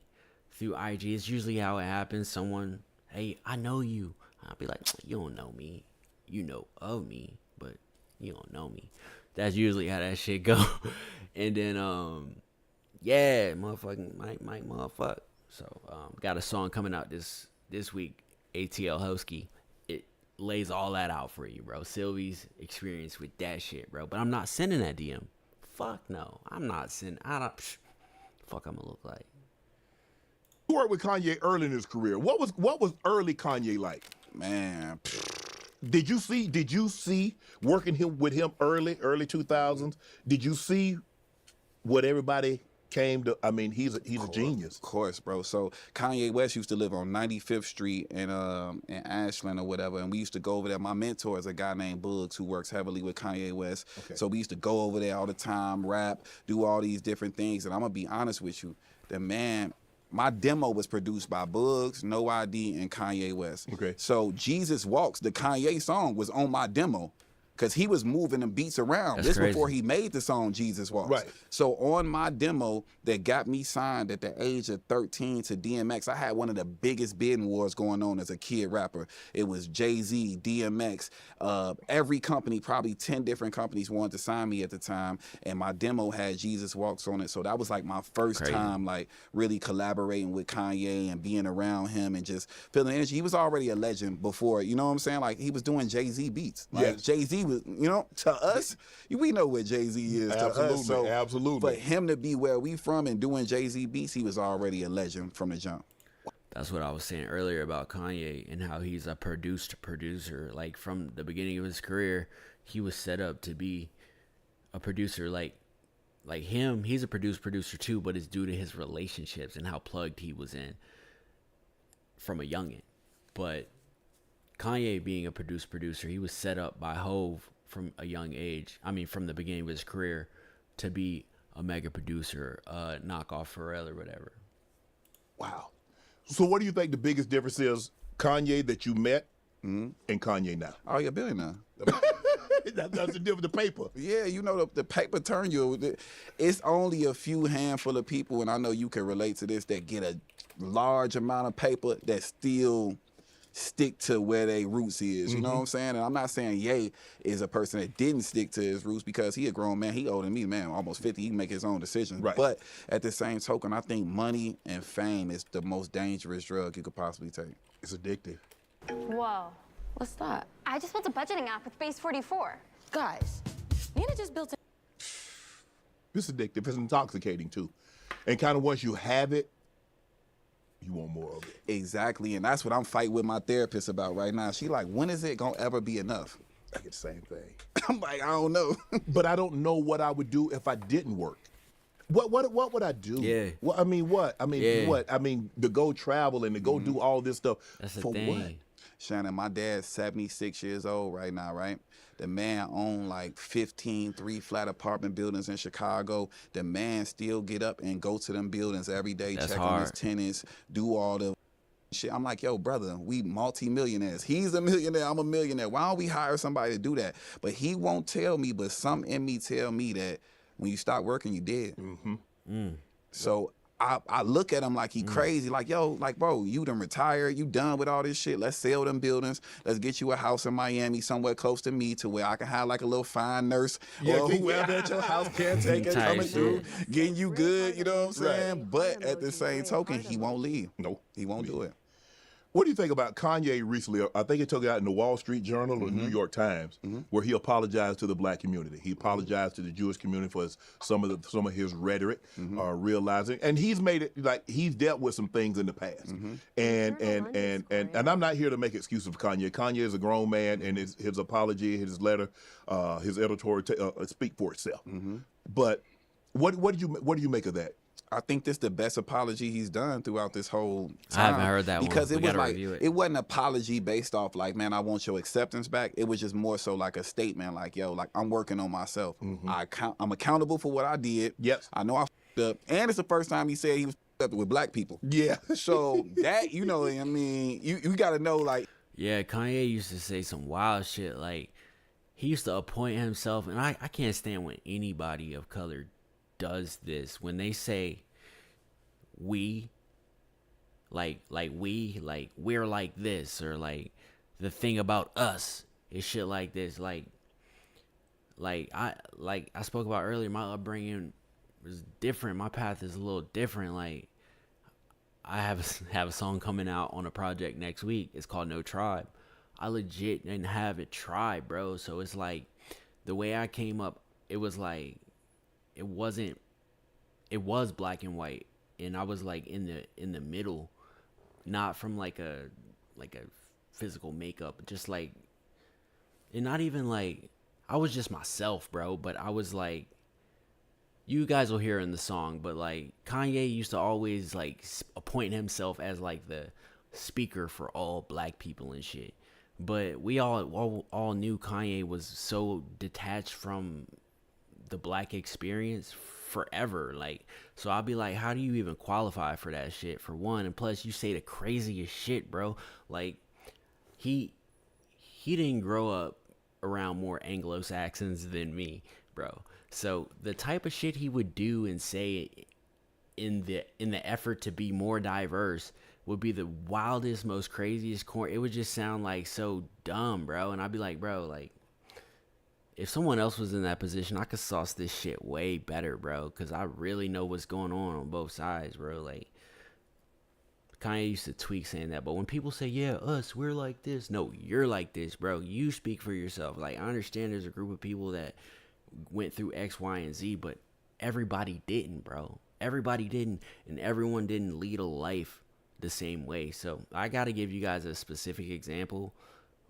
through IG. It's usually how it happens. Someone, hey, I know you. I'll be like, you don't know me. You know of me, but you don't know me. That's usually how that shit go. And then, yeah, motherfucking Mike motherfuck. So, got a song coming out this week, ATL Hosky. It lays all that out for you, bro. Silvy's experience with that shit, bro. But I'm not sending that DM. Fuck no. I'm not sending. Fuck I'm gonna look like.
You worked with Kanye early in his career. What was early Kanye like?
Man,
Did you see working with him early 2000s? Did you see what everybody came to? I mean, he's a genius.
Of course, bro. So Kanye West used to live on 95th Street in Ashland or whatever, and we used to go over there. My mentor is a guy named Bugs who works heavily with Kanye West.
Okay.
So we used to go over there all the time, rap, do all these different things. And I'm gonna be honest with you, the man. My demo was produced by Bugs, No ID, and Kanye West.
Okay.
So Jesus Walks, the Kanye song, was on my demo because he was moving them beats around.
That's
this
crazy.
before he made the song Jesus Walks.
Right.
So on my demo that got me signed at the age of 13 to DMX, I had one of the biggest bidding wars going on as a kid rapper. It was Jay-Z, DMX, every company, probably 10 different companies wanted to sign me at the time, and my demo had Jesus Walks on it. So that was like my first time like really collaborating with Kanye and being around him and just feeling energy. He was already a legend before, you know what I'm saying? Like he was doing Jay-Z beats. Like
Yes.
Jay-Z was, you know, to us, we know what Jay-Z is to us. So
Absolutely.
for him to be where we from and doing Jay-Z beats, he was already a legend from the jump.
That's what I was saying earlier about Kanye and how he's a produced producer. Like from the beginning of his career, he was set up to be a producer. Like him, he's a producer too, but it's due to his relationships and how plugged he was in from a youngin'. But Kanye being a producer, he was set up by Hove from a young age. I mean, from the beginning of his career to be a mega producer, knockoff Pharrell or whatever.
Wow. So what do you think the biggest difference is, Kanye that you met and Kanye now?
Oh, you're a billionaire.
That's the difference, the paper.
Yeah, you know, the paper turn you. It's only a few handful of people, and I know you can relate to this, that get a large amount of paper that still stick to where their roots is. You know what I'm saying? And I'm not saying Ye is a person that didn't stick to his roots, because he a grown man. He older than me, man, almost 50. He can make his own decisions.
Right.
But at the same token, I think money and fame is the most dangerous drug you could possibly take.
It's addictive.
Whoa.
What's that?
I just built a budgeting app with Base 44.
Guys, Nina just built a...
It's addictive. It's intoxicating too. And kind of once you have it, you want more of it.
Exactly, and that's what I'm fighting with my therapist about right now. She like, when is it gonna ever be enough?
I get the same thing.
I'm like, I don't know.
But I don't know what I would do if I didn't work. What would I do?
Yeah.
Well, I mean, what? I mean,
Yeah.
what? I mean, to go travel and to go do all this stuff.
That's the
for
thing.
what?
Shannon, my dad's 76 years old right now, right? The man owned like 15 3-flat apartment buildings in Chicago. The man still get up and go to them buildings every day,
That's
check on his
hard.
tenants, do all the shit. I'm like, yo, brother, we multi-millionaires. He's a millionaire, I'm a millionaire. Why don't we hire somebody to do that? But he won't tell me, but something in me tell me that when you stop working, you dead. So I look at him like he crazy, like, yo, like, bro, you done retired, you done with all this shit. Let's sell them buildings. Let's get you a house in Miami, somewhere close to me, to where I can have like a little fine nurse or whoever at your house, caretaker
Tight
coming
shit.
through, getting you good, you know what I'm saying?
Right.
But at the same token, he won't leave.
No.
He won't do it.
What do you think about Kanye recently? I think it took it out in the Wall Street Journal or New York Times, where he apologized to the black community. He apologized to the Jewish community for some of his rhetoric, realizing, and he's made it like he's dealt with some things in the past. And I'm not here to make excuses for Kanye. Kanye is a grown man, and his apology, his letter, his editorial speak for itself. But what do you make of that?
I think this the best apology he's done throughout this whole
I
time.
haven't heard that one.
Because
We
it was
gotta
like,
review it.
it wasn't an apology based off like, man, I want your acceptance back. It was just more so like a statement, like, yo, like, I'm working on myself. I'm accountable for what I did.
Yes.
I know I f***ed up. And it's the first time he said he was f***ed up with black people.
Yeah.
So that, you know, I mean, you got to know, like,
Yeah, Kanye used to say some wild shit. Like, he used to appoint himself, and I can't stand when anybody of color does this. When they say we, like we're like this, or like the thing about us is shit like this. Like I spoke about earlier, my upbringing was different. My path is a little different. Like, I have a song coming out on a project next week. It's called No Tribe. I legit didn't have a tribe, bro. So it's like the way I came up, it was like it was black and white, and I was like in the middle, not from like a physical makeup, just like, and not even like, I was just myself, bro. But I was like, you guys will hear in the song, but like Kanye used to always like appoint himself as like the speaker for all black people and shit. But we all knew Kanye was so detached from the black experience forever. Like, so I'll be like, how do you even qualify for that shit, for one? And plus, you say the craziest shit, bro. Like, he didn't grow up around more Anglo-Saxons than me, bro. So the type of shit he would do and say in the effort to be more diverse would be the wildest, most craziest corn. It would just sound like so dumb, bro. And I'd be like, bro, like, if someone else was in that position, I could sauce this shit way better, bro. Because I really know what's going on both sides, bro. Like, Kanye used to tweak saying that. But when people say, yeah, us, we're like this. No, you're like this, bro. You speak for yourself. Like, I understand there's a group of people that went through X, Y, and Z, but everybody didn't, bro. Everybody didn't, and everyone didn't lead a life the same way. So I got to give you guys a specific example,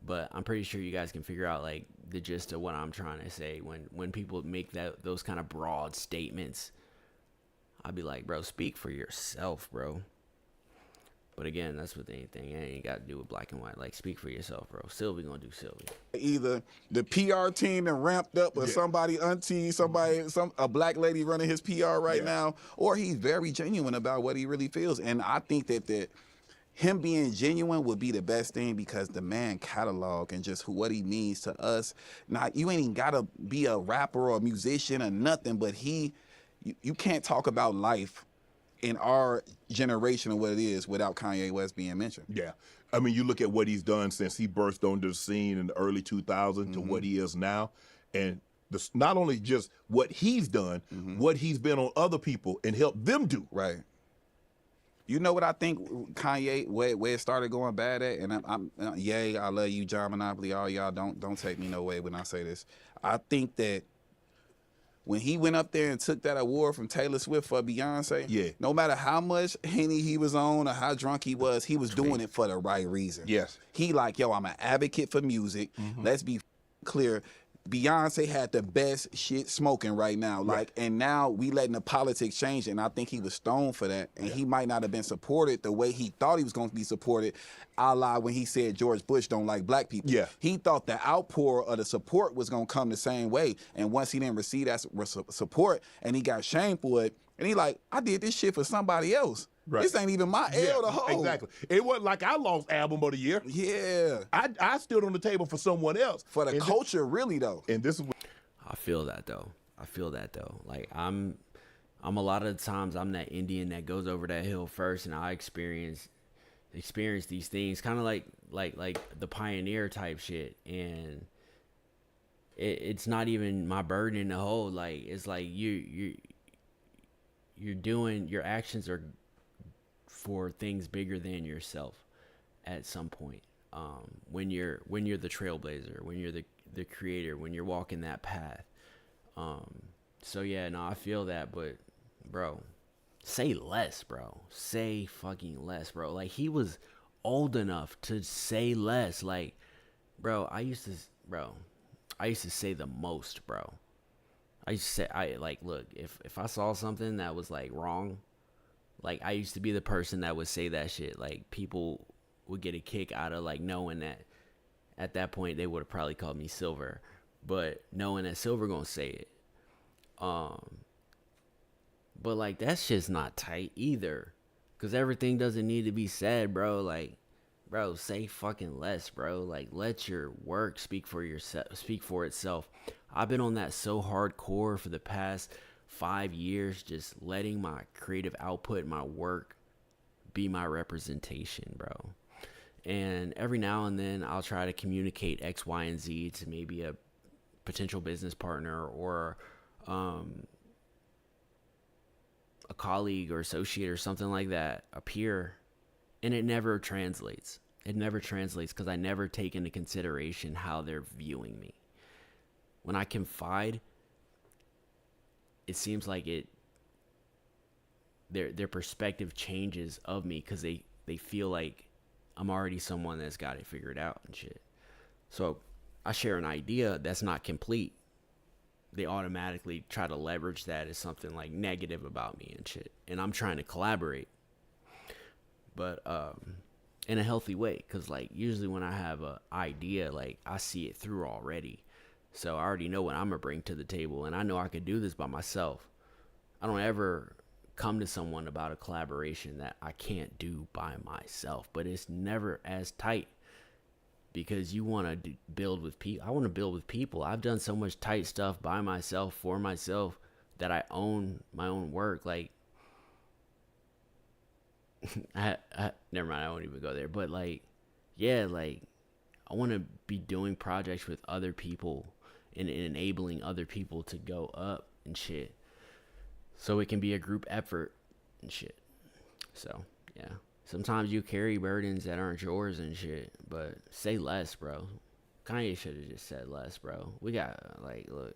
but I'm pretty sure you guys can figure out like the gist of what I'm trying to say. When people make those kind of broad statements, I'd be like, bro, speak for yourself, bro. But again, that's with anything. It ain't got to do with black and white. Like, speak for yourself, bro. Silvy gonna do Silvy.
Either the PR team that ramped up, or somebody auntie, a black lady running his PR right now, or he's very genuine about what he really feels. And I think that him being genuine would be the best thing, because the man catalog and just what he means to us. Now, you ain't even gotta be a rapper or a musician or nothing, but you can't talk about life in our generation of what it is without Kanye West being mentioned.
Yeah. I mean, you look at what he's done since he burst onto the scene in the early 2000s to what he is now. And not only just what he's done, what he's been on other people and helped them do.
Right. You know what I think Kanye, where it started going bad at? And I'm yay, I love you, John Monopoly, all y'all, don't take me no way when I say this. I think that when he went up there and took that award from Taylor Swift for Beyonce, no matter how much Henny he was on or how drunk he was doing it for the right reason.
Yes.
He like, yo, I'm an advocate for music. Let's be clear. Beyonce had the best shit smoking right now. Like, and now we letting the politics change, and I think he was stoned for that. And he might not have been supported the way he thought he was going to be supported, a la when he said George Bush don't like black people.
Yeah.
He thought the outpour of the support was going to come the same way. And once he didn't receive that support and he got shamed for it, and he like, I did this shit for somebody else.
Right.
This ain't even my L to hold.
Exactly. It wasn't like I lost album of the year.
Yeah.
I stood on the table for someone else.
For the culture, really, though.
And this is what
I feel that though. Like, I'm a lot of the times I'm that Indian that goes over that hill first, and I experience these things kind of like the pioneer type shit, and it's not even my burden to hold. Like, it's like you're doing, your actions are for things bigger than yourself at some point. When you're the trailblazer, when you're the creator, when you're walking that path. So yeah, no, I feel that, but bro, say less, bro. Say fucking less, bro. Like, he was old enough to say less. Like, bro, I used to say the most, bro. I used to say, look, if I saw something that was like wrong, like, I used to be the person that would say that shit. Like, people would get a kick out of like knowing that at that point they would have probably called me Silver, but knowing that Silver gonna say it. But like, that shit's not tight either, because everything doesn't need to be said, bro. Like, bro, say fucking less, bro. Like, let your work speak for itself. I've been on that so hardcore for the past 5 years, just letting my creative output, my work, be my representation, bro. And every now and then I'll try to communicate X, Y, and Z to maybe a potential business partner or a colleague or associate or something like that, a peer, and it never translates. It never translates because I never take into consideration how they're viewing me. When I confide, it seems like their perspective changes of me because they feel like I'm already someone that's got it figured out and shit. So I share an idea that's not complete. They automatically try to leverage that as something like negative about me and shit. And I'm trying to collaborate, but in a healthy way. Cause like usually when I have an idea, like I see it through already. So I already know what I'm gonna bring to the table, and I know I could do this by myself. I don't ever come to someone about a collaboration that I can't do by myself, but it's never as tight because you want to build with people. I want to build with people. I've done so much tight stuff by myself, for myself, that I own my own work. Like, never mind, I won't even go there. But like, yeah, like I want to be doing projects with other people and enabling other people to go up and shit. So it can be a group effort and shit. So, yeah. Sometimes you carry burdens that aren't yours and shit, but say less, bro. Kanye should have just said less, bro. We got, like, look.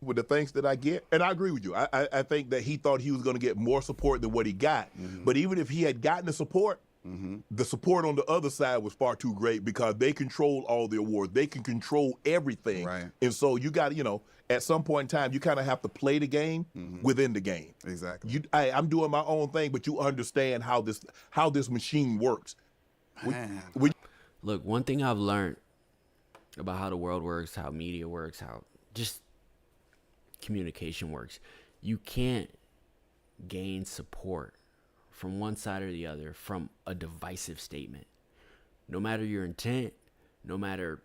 With the thanks that I get, and I agree with you. I think that he thought he was going to get more support than what he got. But even if he had gotten the support, the support on the other side was far too great because they control all the awards. They can control everything.
Right.
And so you got, at some point in time, you kind of have to play the game within the game.
Exactly.
I'm doing my own thing, but you understand how this machine works.
Look, one thing I've learned about how the world works, how media works, how just communication works, you can't gain support from one side or the other from a divisive statement. No matter your intent, no matter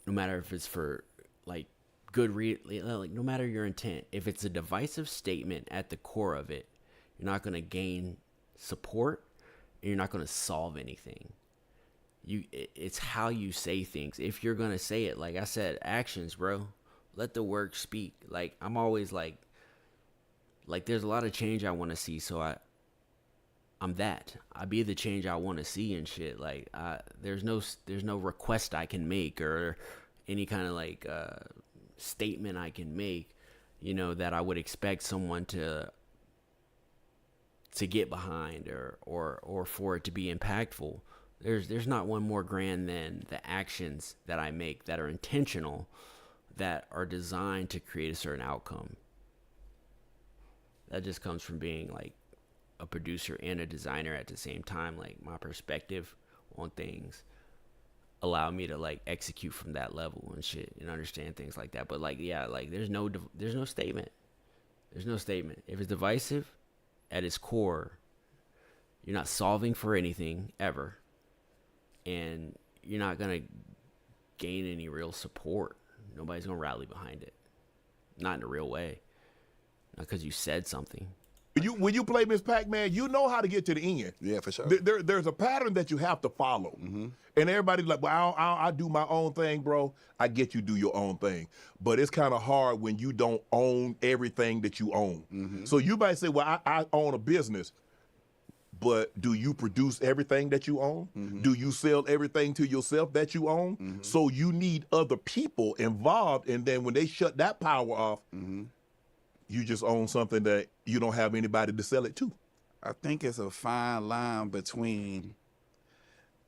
if it's for like good like no matter your intent, if it's a divisive statement at the core of it, you're not going to gain support and you're not going to solve anything. It's how you say things. If you're going to say it, like I said, actions, bro. Let the work speak. Like I'm always like there's a lot of change I want to see, so I'm that. I be the change I want to see and shit. Like there's no request I can make or any kind of like statement I can make, that I would expect someone to get behind or for it to be impactful. There's not one more grand than the actions that I make that are intentional, that are designed to create a certain outcome. That just comes from being like a producer and a designer at the same time. Like my perspective on things allow me to like execute from that level and shit and understand things like that. But like, yeah, like there's no statement. There's no statement. If it's divisive at its core, you're not solving for anything ever. And you're not going to gain any real support. Nobody's going to rally behind it. Not in a real way. Not because you said something.
When you play Miss Pac-Man, you know how to get to the end.
Yeah, for sure.
There's a pattern that you have to follow. And everybody's like, well, I do my own thing, bro. I get you do your own thing. But it's kind of hard when you don't own everything that you own. So you might say, well, I own a business. But do you produce everything that you own? Do you sell everything to yourself that you own? So you need other people involved. And then when they shut that power off, you just own something that you don't have anybody to sell it to.
I think it's a fine line between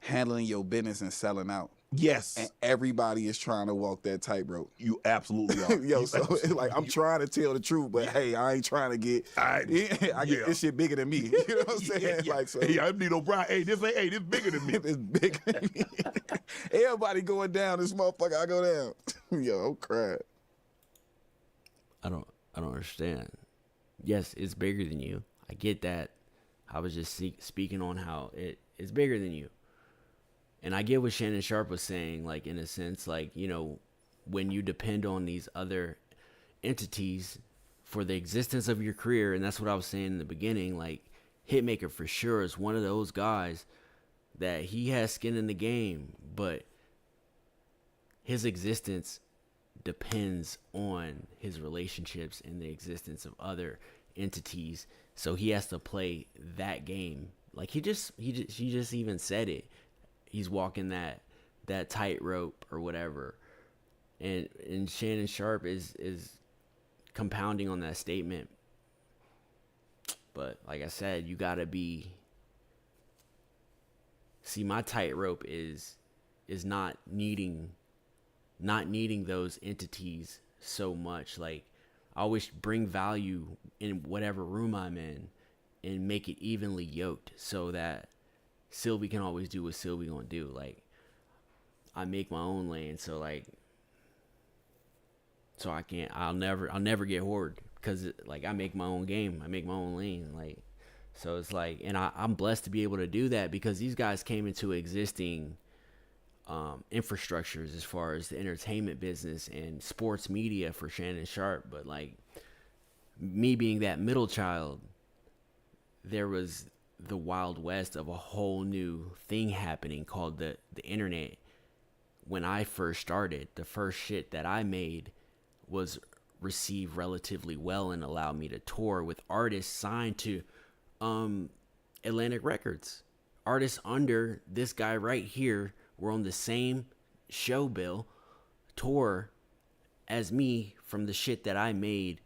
handling your business and selling out.
Yes.
And everybody is trying to walk that tightrope.
You absolutely are.
Yo, so it's like I'm trying to tell the truth, but hey, I ain't trying to get. I get this shit bigger than me. You know what I'm saying? Like so.
Hey, I'm Nino Brown. Hey, this bigger than me.
It's bigger than me. Everybody going down. This motherfucker, I go down. Yo, I'm crying.
I don't understand. Yes, it's bigger than you. I get that. I was just speaking on how it It's bigger than you. And I get what Shannon Sharp was saying, like, in a sense, like, you know, when you depend on these other entities for the existence of your career, and that's what I was saying in the beginning, like, Hitmaker for sure is one of those guys that he has skin in the game, but his existence depends on his relationships and the existence of other entities. So he has to play that game. Like he just even said it. He's walking that tightrope or whatever. And Shannon Sharp is compounding on that statement. But like I said, you gotta be. See, my tightrope is not needing those entities so much. Like, I always bring value in whatever room I'm in and make it evenly yoked so that Silvy can always do what Silvy gonna do. Like, I make my own lane, so I'll never get hoard because like I make my own game, I make my own lane, like. So it's like, and I'm blessed to be able to do that because these guys came into existing infrastructures as far as the entertainment business and sports media for Shannon Sharp. But like me being that middle child, there was the Wild West of a whole new thing happening called the internet. When I first started, the first shit that I made was received relatively well and allowed me to tour with artists signed to Atlantic Records. Artists under this guy right here were on the same show bill tour as me from the shit that I made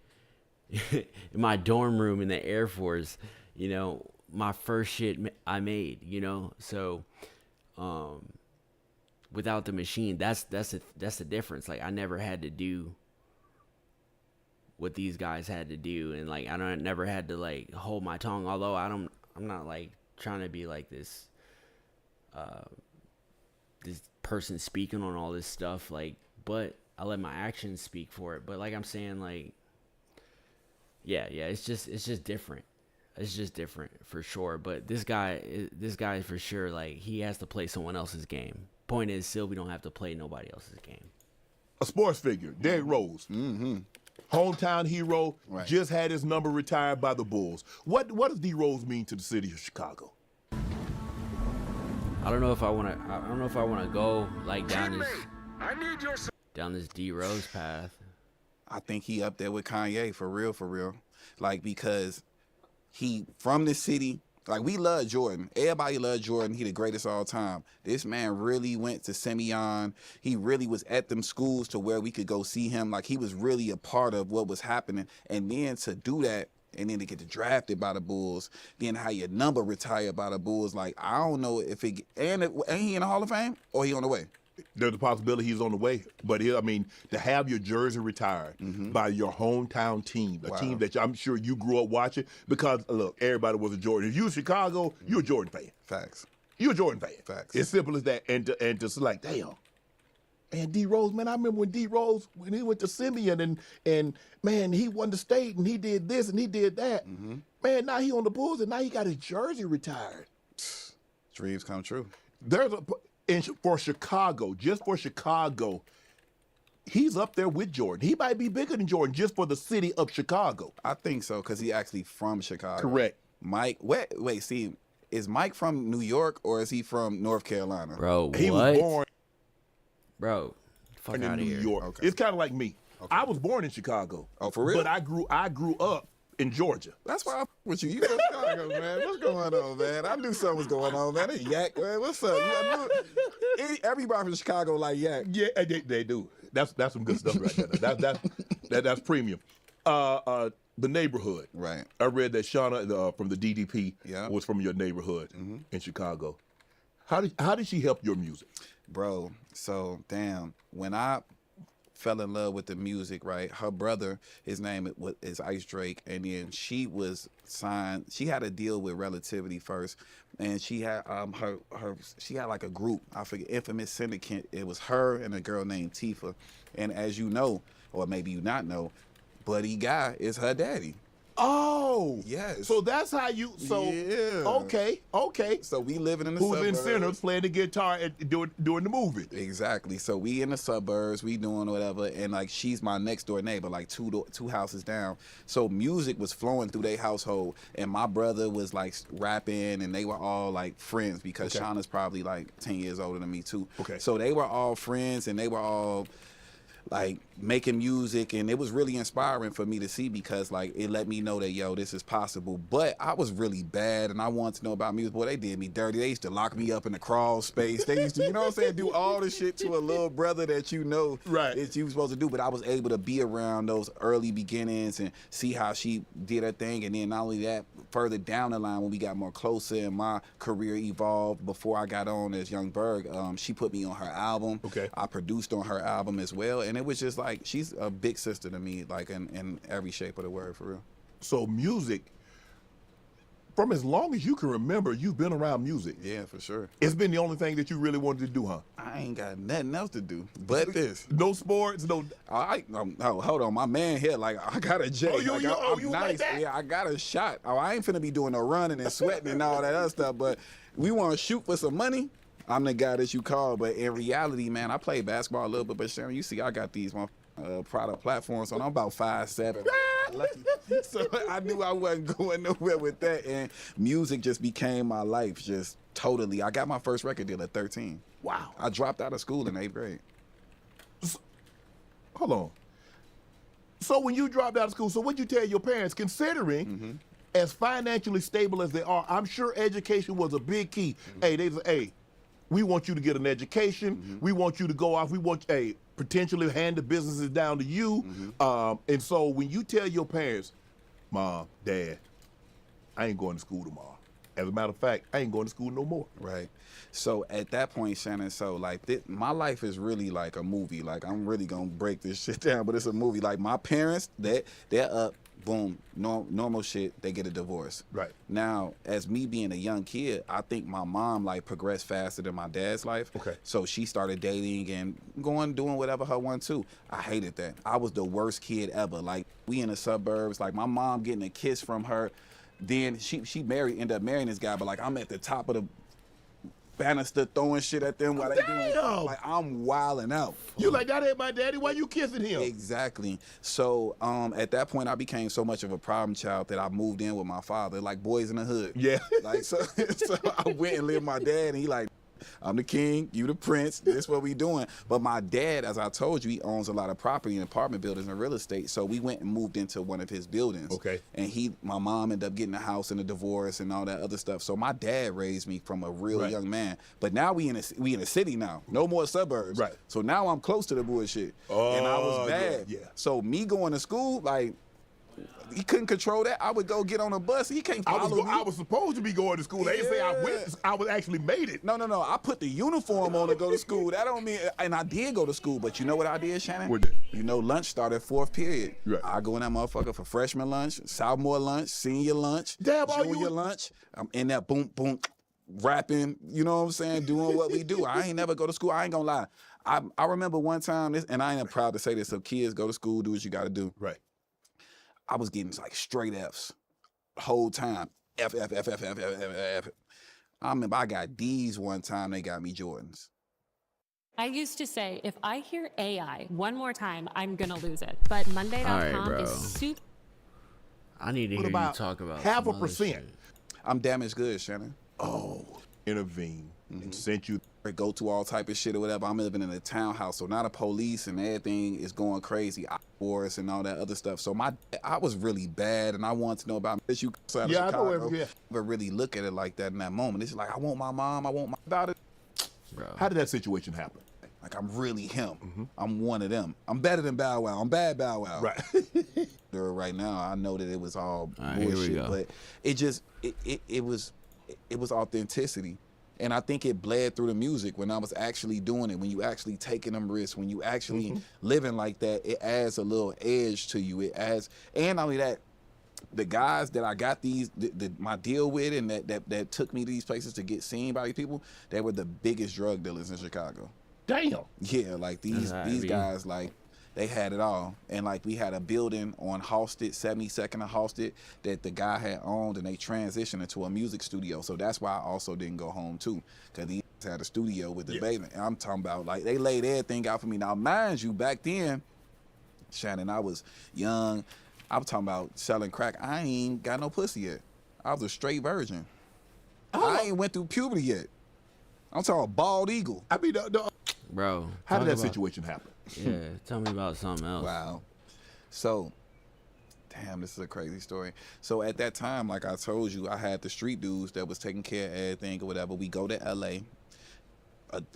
in my dorm room in the Air Force, you know, my first shit I made, you know. So without the machine, that's the difference. Like I never had to do what these guys had to do, and like I never had to like hold my tongue, although I'm not like trying to be like this person speaking on all this stuff, like, but I let my actions speak for it. But like I'm saying, like yeah, it's just different. It's just different for sure. But this guy for sure, like he has to play someone else's game. Point is, Silvy don't have to play nobody else's game.
A sports figure, Derrick Rose.
Mm-hmm.
Hometown hero,
right.
Just had his number retired by the Bulls. What does D Rose mean to the city of Chicago?
I don't know if I want to go like down this D Rose path.
I think he up there with Kanye for real. Like because he from the city. Like, we love Jordan. Everybody love Jordan. He the greatest of all time. This man really went to Simeon. He really was at them schools to where we could go see him. Like, he was really a part of what was happening. And then to do that, and then to get drafted by the Bulls, then how your number retired by the Bulls, like, I don't know if it... And he in the Hall of Fame? Or he on the way?
There's a possibility he's on the way. But, I mean, to have your jersey retired by your hometown team, a team that I'm sure you grew up watching, because, look, everybody was a Jordan. If you were Chicago, you're a Jordan fan.
Facts.
You're a Jordan fan.
Facts.
It's simple as that. And to like, damn. Man, D Rose, man, I remember when D Rose, when he went to Simeon and man, he won the state and he did this and he did that. Man, now he on the Bulls and now he got his jersey retired.
Dreams come true.
For Chicago, just for Chicago, he's up there with Jordan. He might be bigger than Jordan just for the city of Chicago.
I think so, because he actually from Chicago.
Correct.
Mike, wait, see, is Mike from New York or is he from North Carolina?
Bro,
he was born
fuck
in
out of
New
here.
York.
Okay.
It's kind of like me. Okay. I was born in Chicago.
Oh, for real?
But I grew up in Georgia.
That's why I'm with you. You from Chicago, man. What's going on, man? I knew something was going on, man. They yak, man. What's up? Everybody from Chicago like yak.
Yeah, they do. That's some good stuff right there. That's premium. The neighborhood.
Right.
I read that Shauna from the DDP was from your neighborhood in Chicago. How did she help your music?
Bro, so damn, when I fell in love with the music, right? Her brother, his name is Ice Drake, and then she was signed. She had a deal with Relativity first, and she had she had like a group. I forget, Infamous Syndicate. It was her and a girl named Tifa, and as you know, or maybe you not know, Buddy Guy is her daddy.
Oh,
yes.
So that's how you. So okay.
So we living in the
Who's
suburbs.
in Sinners playing the guitar and doing the movie?
Exactly. So we in the suburbs, we doing whatever, and like she's my next door neighbor, like two houses down. So music was flowing through their household, and my brother was like rapping, and they were all like friends because Shauna's probably like 10 years older than me too.
Okay.
So they were all friends, and they were all like making music, and it was really inspiring for me to see because like it let me know that this is possible. But I was really bad, and I wanted to know about music. Boy, they did me dirty. They used to lock me up in the crawl space. They used to, you know what I'm saying, do all the shit to a little brother that you know that you were supposed to do. But I was able to be around those early beginnings and see how she did her thing. And then not only that, further down the line when we got more closer and my career evolved before I got on as Young Berg, she put me on her album. I produced on her album as well, and it was just like she's a big sister to me, like in every shape of the word, for real.
So music, from as long as you can remember, you've been around music.
Yeah, for sure.
It's been the only thing that you really wanted to do, huh?
I ain't got nothing else to do but this.
No sports, no.
No, hold on, my man here, like I got a J.
You
I'm
like
nice.
that?
Yeah, I got a shot. I ain't finna be doing no running and sweating and all that other stuff. But we want to shoot for some money. I'm the guy that you call. But in reality, man, I play basketball a little bit. But Sharon, you see, I got these product platforms, so I'm about 5'7". So I knew I wasn't going nowhere with that, and music just became my life, just totally. I got my first record deal at 13.
Wow.
I dropped out of school in 8th grade.
Hold on. So when you dropped out of school, so what'd you tell your parents, considering as financially stable as they are, I'm sure education was a big key. Hey, they said, hey, we want you to get an education. We want you to go off. We want, potentially hand the businesses down to you. And so when you tell your parents, Mom, Dad, I ain't going to school tomorrow. As a matter of fact, I ain't going to school no more.
Right. So at that point, Shannon, so like my life is really like a movie. Like I'm really gonna break this shit down, but it's a movie. Like my parents, they're up, boom, normal shit, they get a divorce.
Right.
Now, as me being a young kid, I think my mom like progressed faster than my dad's life.
Okay.
So she started dating and doing whatever her want to. I hated that. I was the worst kid ever. Like we in the suburbs, like my mom getting a kiss from her. Then she ended up marrying this guy, but like I'm at the top of the banister throwing shit at them while they doing, like I'm wilding out.
You like, that ain't my daddy, why you kissing him?
Exactly. So at that point I became so much of a problem child that I moved in with my father, like Boys in the Hood.
Yeah.
Like so I went and lived with my dad, and he like, I'm the king, you the prince, this what we doing. But my dad, as I told you, he owns a lot of property and apartment buildings and real estate. So we went and moved into one of his buildings.
Okay.
And my mom ended up getting a house and a divorce and all that other stuff. So my dad raised me from a real young man. But now we in a city now. No more suburbs.
Right.
So now I'm close to the bullshit. And I was bad.
Yeah.
So me going to school, like, he couldn't control that. I would go get on a bus. He can't follow me.
I was supposed to be going to school. They didn't say I was actually made it.
No. I put the uniform on to go to school. That don't mean, and I did go to school, but you know what I did, Shannon?
What did?
You know, lunch started 4th period.
Right.
I go in that motherfucker for freshman lunch, sophomore lunch, senior lunch,
Damn,
junior lunch. I'm in that boom, rapping, you know what I'm saying, doing what we do. I ain't never go to school. I ain't gonna lie. I remember one time, and I ain't proud to say this, so kids, go to school, do what you gotta do.
Right.
I was getting like straight F's whole time. F. I remember I got D's one time, they got me Jordans.
I used to say, if I hear AI one more time, I'm going to lose it. But Monday.com is super.
I need to hear you talk about
half
some
a
other
percent.
shit.
I'm damaged goods, Shannon.
Oh, intervene and sent you.
Go to all type of shit or whatever. I'm living in a townhouse, so now the police and everything is going crazy, wars and all that other stuff. So I was really bad, and I wanted to know about this. You outside of Chicago, never really look at it like that in that moment. It's like I want my mom, I want my daughter.
Bro. How did that situation happen?
Like I'm really him. I'm one of them. I'm better than Bow Wow. I'm bad Bow Wow.
Right.
Right now, I know that it was all
Here we
bullshit,
go.
but it was authenticity. And I think it bled through the music when I was actually doing it, when you actually taking them risks, when you actually living like that, it adds a little edge to you. It adds, and not only that, the guys that I got my deal with and that took me to these places to get seen by these people, they were the biggest drug dealers in Chicago.
Damn.
Yeah, like these guys, like, They had it all. And like we had a building on Halsted, 72nd and Halsted, that the guy had owned, and they transitioned into a music studio. So that's why I also didn't go home too, because he had a studio with the basement. And I'm talking about, like, they laid everything out for me. Now, mind you, back then, Shannon, I was young. I'm talking about selling crack. I ain't got no pussy yet. I was a straight virgin. I ain't went through puberty yet. I'm talking bald eagle.
I mean,
bro,
how did that situation happen?
Yeah, tell me about something else.
Wow. So, damn, this is a crazy story. So at that time, like I told you, I had the street dudes that was taking care of everything or whatever. We go to LA.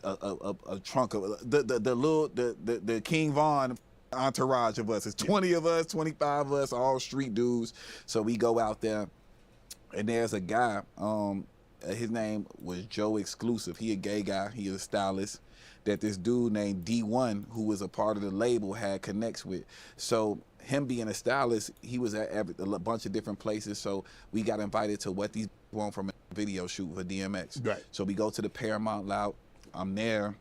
A trunk of the King Von entourage of us. It's 20 of us, 25 of us, all street dudes. So we go out there, and there's a guy. His name was Joe Exclusive. He a gay guy. He is a stylist that this dude named D1, who was a part of the label, had connects with. So him being a stylist, he was at a bunch of different places. So we got invited to what these want from a video shoot for DMX.
Right.
So we go to the Paramount Loud. I'm there,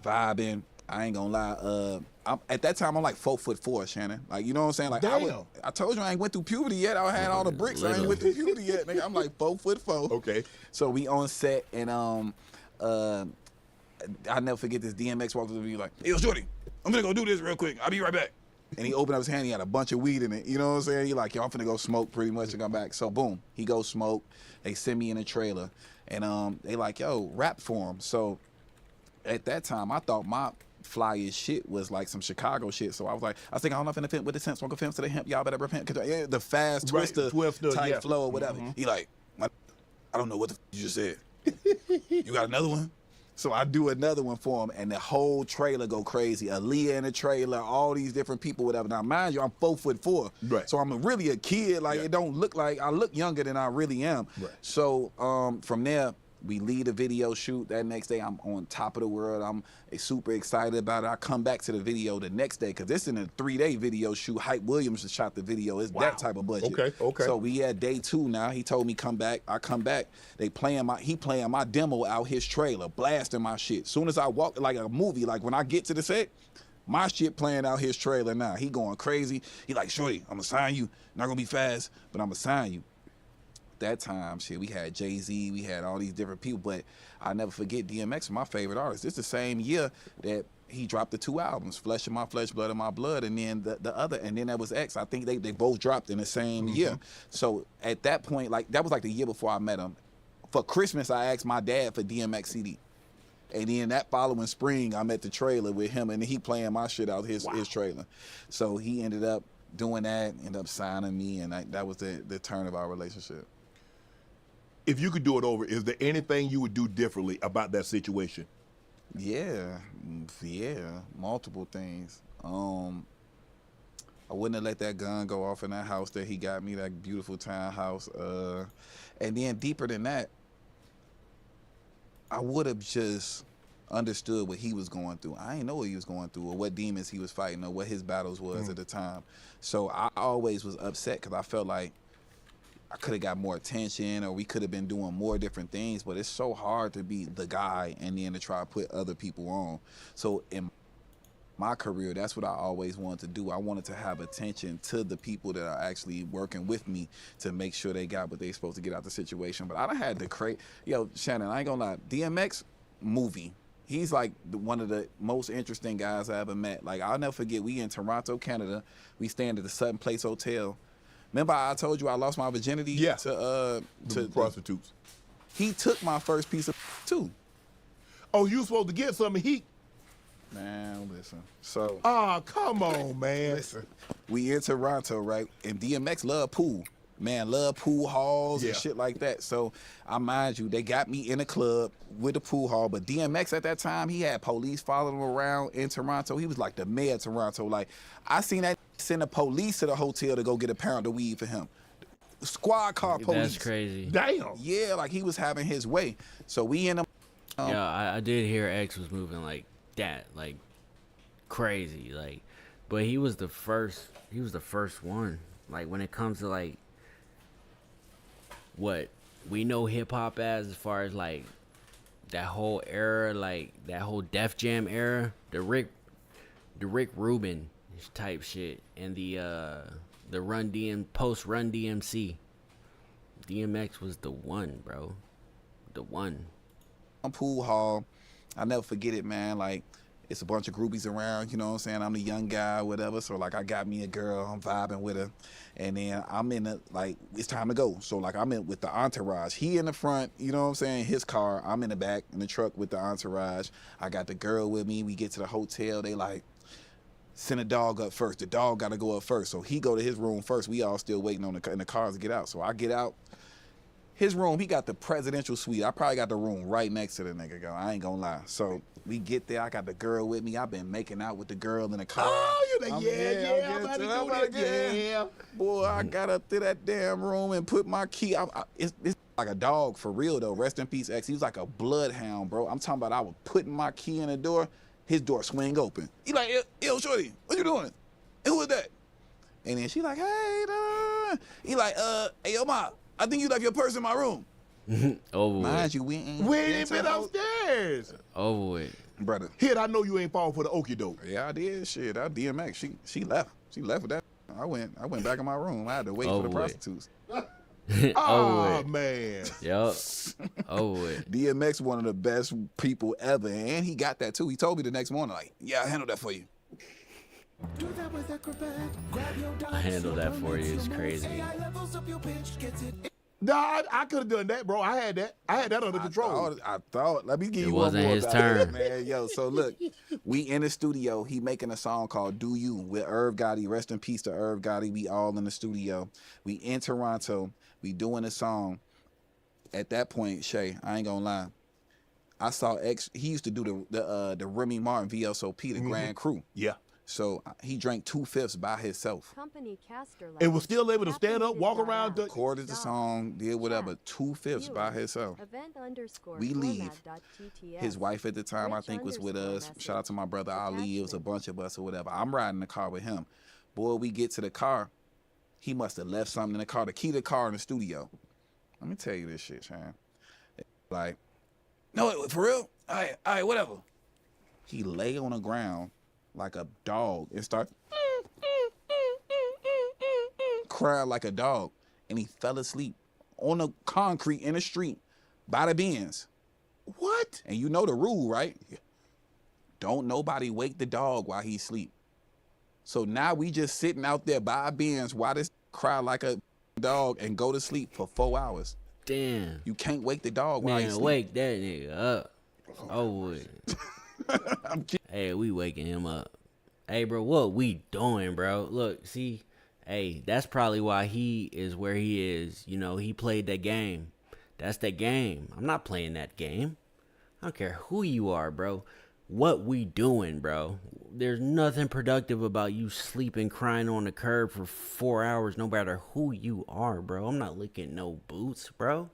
vibing. I ain't gonna lie. At that time, I'm like 4'4", Shannon. Like, you know what I'm saying? Like, I told you I ain't went through puberty yet. I had all the bricks. I ain't went through puberty yet. Nigga, I'm like 4'4".
Okay.
So we on set, and I'll never forget this. DMX walked up to me like, "Hey, yo, shorty, I'm gonna go do this real quick. I'll be right back." And he opened up his hand. He had a bunch of weed in it. You know what I'm saying? He like, "Yo, I'm finna go smoke pretty much and come back." So boom, he goes smoke. They send me in a trailer, and they like, "Yo, rap for him." So at that time, I thought my flyest shit was like some Chicago shit. So I was like, I think I don't know if in with the sense, smoke offense to the hemp, y'all better repent. Cause the fast twister type flow or whatever. He like, I don't know what the you just said. You got another one? So I do another one for him, and the whole trailer go crazy. Aaliyah in the trailer, all these different people, whatever. Now, mind you, I'm 4'4",
right?
So I'm really a kid. Like, it don't look like I look younger than I really am.
Right.
So from there, we lead a video shoot. That next day, I'm on top of the world. I'm super excited about it. I come back to the video the next day, because this is a 3-day video shoot. Hype Williams just shot the video. It's that type of budget.
Okay.
So we at day 2 now. He told me come back. I come back. He playing my demo out his trailer, blasting my shit. Soon as I walk, like a movie, like when I get to the set, my shit playing out his trailer now. He going crazy. He like, "Shorty, I'm gonna sign you. Not gonna be fast, but I'm gonna sign you." That time, shit, we had Jay-Z, we had all these different people, but I never forget DMX was my favorite artist. It's the same year that he dropped the 2 albums, Flesh of My Flesh, Blood of My Blood, and then the other, and then that was X. I think they both dropped in the same year. So at that point, like, that was like the year before I met him. For Christmas, I asked my dad for DMX CD. And then that following spring, I'm at the trailer with him, and he playing my shit out his trailer. So he ended up doing that, ended up signing me, and that was the turn of our relationship.
If you could do it over, is there anything you would do differently about that situation?
Yeah, multiple things. I wouldn't have let that gun go off in that house that he got me, that beautiful townhouse. And then deeper than that, I would have just understood what he was going through. I didn't know what he was going through or what demons he was fighting or what his battles was at the time. So I always was upset because I felt like I could have got more attention, or we could have been doing more different things, but it's so hard to be the guy and then to try to put other people on. So in my career, that's what I always wanted to do. I wanted to have attention to the people that are actually working with me to make sure they got what they supposed to get out the situation. But I done had to create, Shannon, I ain't gonna lie, DMX movie. He's like one of the most interesting guys I ever met. Like, I'll never forget, we in Toronto, Canada. We staying at the Sutton Place Hotel. Remember I told you I lost my virginity to
prostitutes.
He took my first piece of too.
Oh, you supposed to get something,
Man, listen. So.
Come on, man.
Listen, we in Toronto, right? And DMX love pool. Man, love pool halls and shit like that. So, I mind you, they got me in a club with a pool hall. But DMX at that time, he had police following him around in Toronto. He was like the mayor of Toronto. Like, I seen that send the police to the hotel to go get a pound of weed for him. Squad car police.
That's crazy.
Damn.
Yeah, like he was having his way. So we in the.
I did hear X was moving like that, like crazy, like. But he was the first. He was the first one. Like, when it comes to like what we know hip hop as far as like that whole era, like that whole Def Jam era, the Rick Rubin type shit and the post Run DMC. DMX was the one, bro. The one.
Pool hall, I never forget it, man. Like, it's a bunch of groupies around, you know what I'm saying? I'm the young guy, whatever. So, like, I got me a girl, I'm vibing with her. And then I'm in the, like, it's time to go. So, like, I'm in with the entourage. He in the front, you know what I'm saying? His car. I'm in the back, in the truck with the entourage. I got the girl with me. We get to the hotel. They like, send a dog up first. The dog got to go up first. So, he go to his room first. We all still waiting on in the cars to get out. So, I get out. His room, he got the presidential suite. I probably got the room right next to the nigga, girl. I ain't gonna lie. So we get there. I got the girl with me. I've been making out with the girl in the car.
Oh, you're like, I'm about to do that. Yeah.
Boy, I got up to that damn room and put my key. It's like a dog for real, though. Rest in peace, X. He was like a bloodhound, bro. I'm talking about I was putting my key in the door. His door swing open. He like, yo, shorty, what you doing? And who was that? And then she like, hey, he like, hey, yo, ma. I think you left your purse in my room.
Over
Mind
with.
you, we ain't
been upstairs.
Over with.
Brother.
Hit, I know you ain't falling for the okie doke.
Yeah, I did. Shit, I DMX. She left. She left with that. I went back in my room. I had to wait for the prostitutes.
Oh, man.
Yup. Over with.
DMX, one of the best people ever. And he got that, too. He told me the next morning, like, yeah, I handled that for you.
I handled that for you. It's crazy.
Nah, I could have done that, bro. I had that under control.
I thought. Let me give
It
you one
wasn't
more
his
about
turn.
that, man. Yo, so look, we in the studio. He making a song called "Do You" with Irv Gotti. Rest in peace to Irv Gotti. We all in the studio. We in Toronto. We doing a song. At that point, Shay, I ain't gonna lie. I saw X. He used to do the Remy Martin VSOP, the Grand Crew.
Yeah.
So he drank 2/5 by himself.
Company caster
And was still able to stand up, walk around.
Recorded the song, did whatever, 2/5 by himself. We leave. His wife at the time, I think, was with us. Shout out to my brother Ali. It was a bunch of us or whatever. I'm riding the car with him. Boy, we get to the car. He must have left something in the car. The key to the car in the studio. Let me tell you this shit, man. Like, no, for real? All right, whatever. He lay on the ground like a dog and start crying like a dog. And he fell asleep on the concrete in the street by the Benz. What? And you know the rule, right? Don't nobody wake the dog while he sleep. So now we just sitting out there by a Benz while this cry like a dog and go to sleep for 4 hours.
Damn.
You can't wake the dog while he sleep.
Wake that nigga up. Oh, hey, we waking him up. Hey, bro, what we doing, bro? Look, see, hey, that's probably why he is where he is. You know, he played that game. That's that game. I'm not playing that game. I don't care who you are, bro. What we doing, bro? There's nothing productive about you sleeping, crying on the curb for 4 hours, no matter who you are, bro. I'm not licking no boots, bro.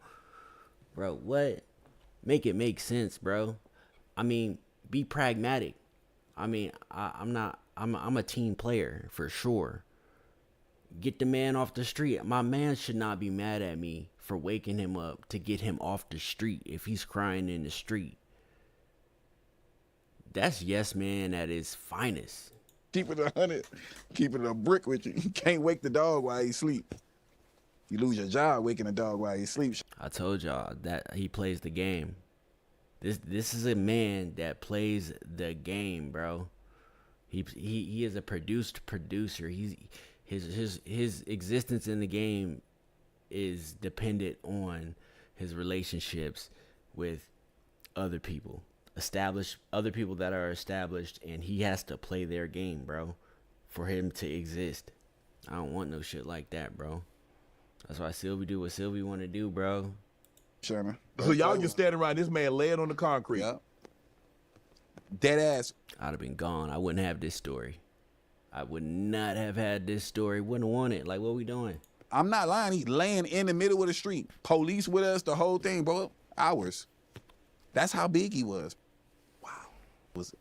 Bro, what? Make it make sense, bro. I mean, be pragmatic. I mean, I'm a team player for sure. Get the man off the street. My man should not be mad at me for waking him up to get him off the street if he's crying in the street. That's yes man at his finest.
Keep it 100. Keep it a brick with you. You can't wake the dog while he sleep. You lose your job waking the dog while he sleeps.
I told y'all that he plays the game. This is a man that plays the game, bro. He is a produced producer. His existence in the game is dependent on his relationships with other people. Other people that are established, and he has to play their game, bro, for him to exist. I don't want no shit like that, bro. That's why Silvy do what Silvy want to do, bro.
Sherman.
So y'all just standing around this man laying on the concrete.
Yep. Dead ass.
I'd have been gone. I wouldn't have this story. I would not have had this story. Wouldn't have wanted. Like, what we doing?
I'm not lying. He's laying in the middle of the street. Police with us, the whole thing, bro. Hours. That's how big he was. Wow. It was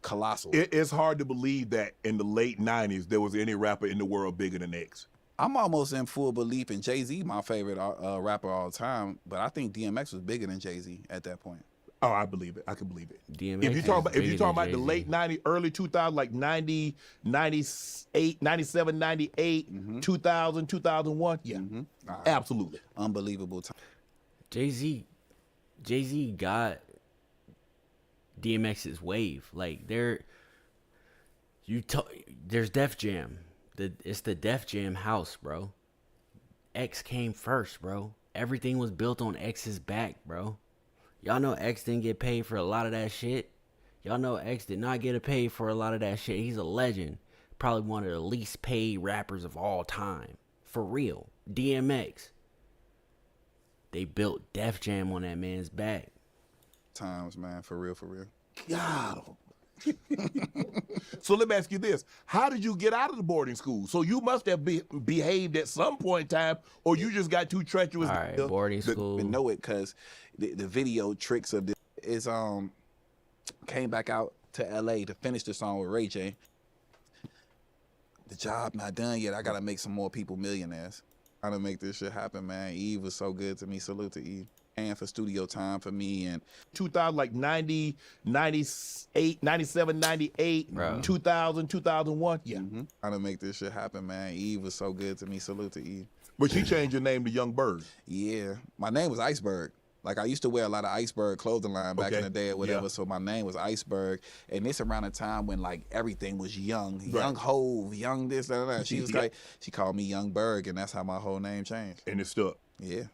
colossal.
It's hard to believe that in the late 90s, there was any rapper in the world bigger than X.
I'm almost in full belief in Jay-Z, my favorite rapper all the time, but I think DMX was bigger than Jay-Z at that point.
Oh, I believe it. I can believe it.
DMX
If you're talking about the
Jay-Z.
late 90s, early 2000s, like 90, 98, 97, 98, 2000, 2001, yeah, absolutely.
Unbelievable time.
Jay-Z got DMX's wave. Like there's Def Jam. It's the Def Jam house, bro. X came first, bro. Everything was built on X's back, bro. Y'all know X didn't get paid for a lot of that shit. Y'all know X did not get paid for a lot of that shit. He's a legend. Probably one of the least paid rappers of all time. For real. DMX. They built Def Jam on that man's back.
Times, man, for real, for real.
God. So let me ask you this. How did you get out of the boarding school? So you must have behaved at some point in time, or you just got too treacherous.
All right, boarding school.
I know it because the video tricks of this is came back out to LA to finish the song with Ray J. The job not done yet. I gotta make some more people millionaires. Trying to make this shit happen, man. Eve was so good to me. Salute to Eve. And for studio time for me and
2000, like 90, 98, 97, 98,
Bro.
2000, 2001. Yeah.
trying to make this shit happen, man. Eve was so good to me. Salute to Eve.
But she changed your name to Young Bird.
Yeah, my name was Iceberg. Like I used to wear a lot of Iceberg clothing line back in the day or whatever.
Yeah.
So my name was Iceberg, and this around the time when like everything was young, young Hove, young this, that. She was like, she called me Young Berg, and that's how my whole name changed.
And it stuck.
Yeah.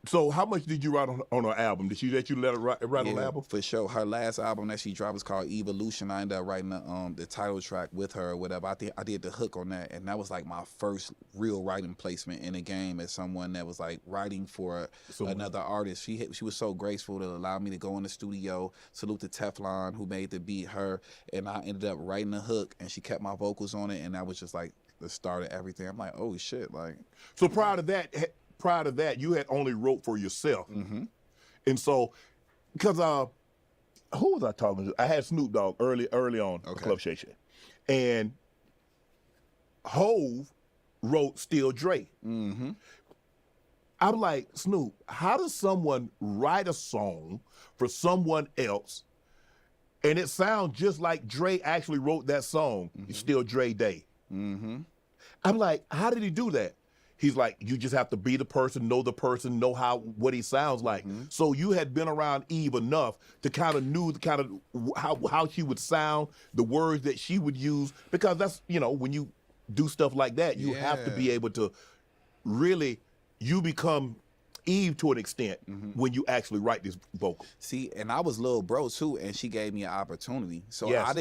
So how much did you write on her album? Did she let you let her write on the album?
For sure. Her last album that she dropped was called Evolution. I ended up writing the title track with her or whatever. I did the hook on that, and that was like my first real writing placement in the game as someone that was like writing for another artist. She was so graceful to allow me to go in the studio. Salute to Teflon who made the beat, her, and I ended up writing the hook, and she kept my vocals on it, and that was just like the start of everything. I'm like, oh shit, like.
So prior to that, you had only wrote for yourself. And so, because who was I talking to? I had Snoop Dogg early on Club Shay Shay. And Hove wrote Still Dre. I'm like, Snoop, how does someone write a song for someone else and it sounds just like Dre actually wrote that song, Still Dre Day? I'm like, how did he do that? He's like, you just have to be the person, know what he sounds like. So you had been around Eve enough to kind of knew how she would sound, the words that she would use, because that's, when you do stuff like that, you have to be able to really, you become Eve to an extent when you actually write this vocal.
See, and I was Lil Bro too, and she gave me an opportunity. So I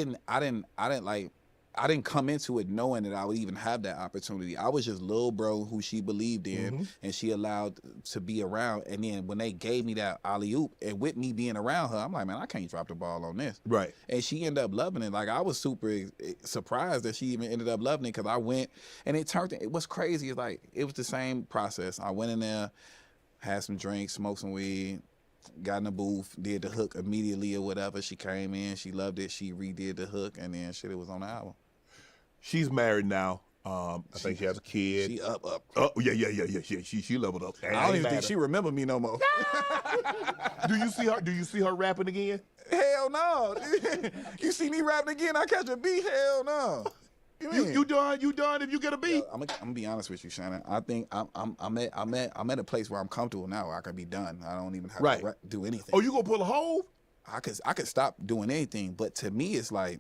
didn't come into it knowing that I would even have that opportunity. I was just Lil Bro who she believed in and she allowed to be around. And then when they gave me that alley-oop, and with me being around her, I'm like, man, I can't drop the ball on this.
Right.
And she ended up loving it. Like, I was super surprised that she even ended up loving it, because I went, and what's crazy is like, it was the same process. I went in there, had some drinks, smoked some weed, got in the booth, did the hook immediately or whatever. She came in, she loved it, she redid the hook, and then shit, it was on the album.
She's married now. I think she has a kid.
She up.
Oh yeah. She leveled up.
I don't even think she remember me no more.
Do you see her rapping again?
Hell no. You see me rapping again, I catch a beat? Hell no.
You done if you get a beat?
I'm gonna be honest with you, Shannon. I think I'm at a place where I'm comfortable now where I can be done. I don't even have to do anything.
Oh, you gonna pull a Hove?
I could stop doing anything, but to me it's like,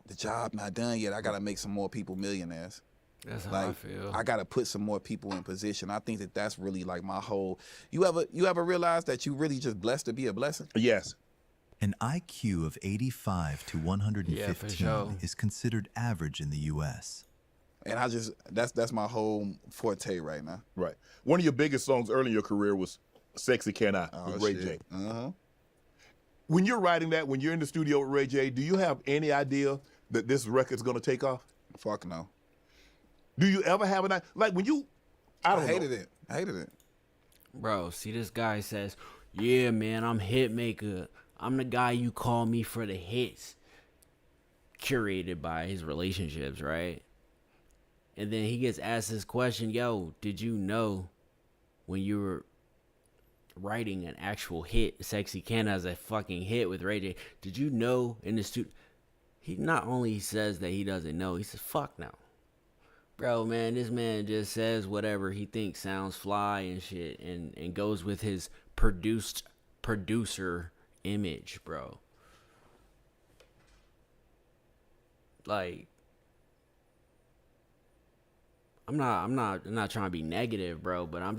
the job not done yet. I gotta make some more people millionaires.
That's how I feel.
I gotta put some more people in position. I think that's really like my whole. You ever realize that you really just blessed to be a blessing?
Yes.
An IQ of 85 to 115 is considered average in the U.S.
And that's my whole forte right now.
Right. One of your biggest songs early in your career was "Sexy Can I" with Ray J. When you're writing that, when you're in the studio with Ray J, do you have any idea that this record's gonna take off?
Fuck no.
Do you ever have an idea? Like when you, I hated
it.
Bro, see, this guy says, yeah, man, I'm hit maker. I'm the guy you call me for the hits. Curated by his relationships, right? And then he gets asked this question, yo, did you know when you were writing an actual hit. Sexy Can as a fucking hit with Ray J. Did you know in the studio, he not only says that he doesn't know, he says, fuck no. Bro, man, this man just says whatever he thinks sounds fly and shit and goes with his producer image, bro. Like, I'm not trying to be negative, bro, but I'm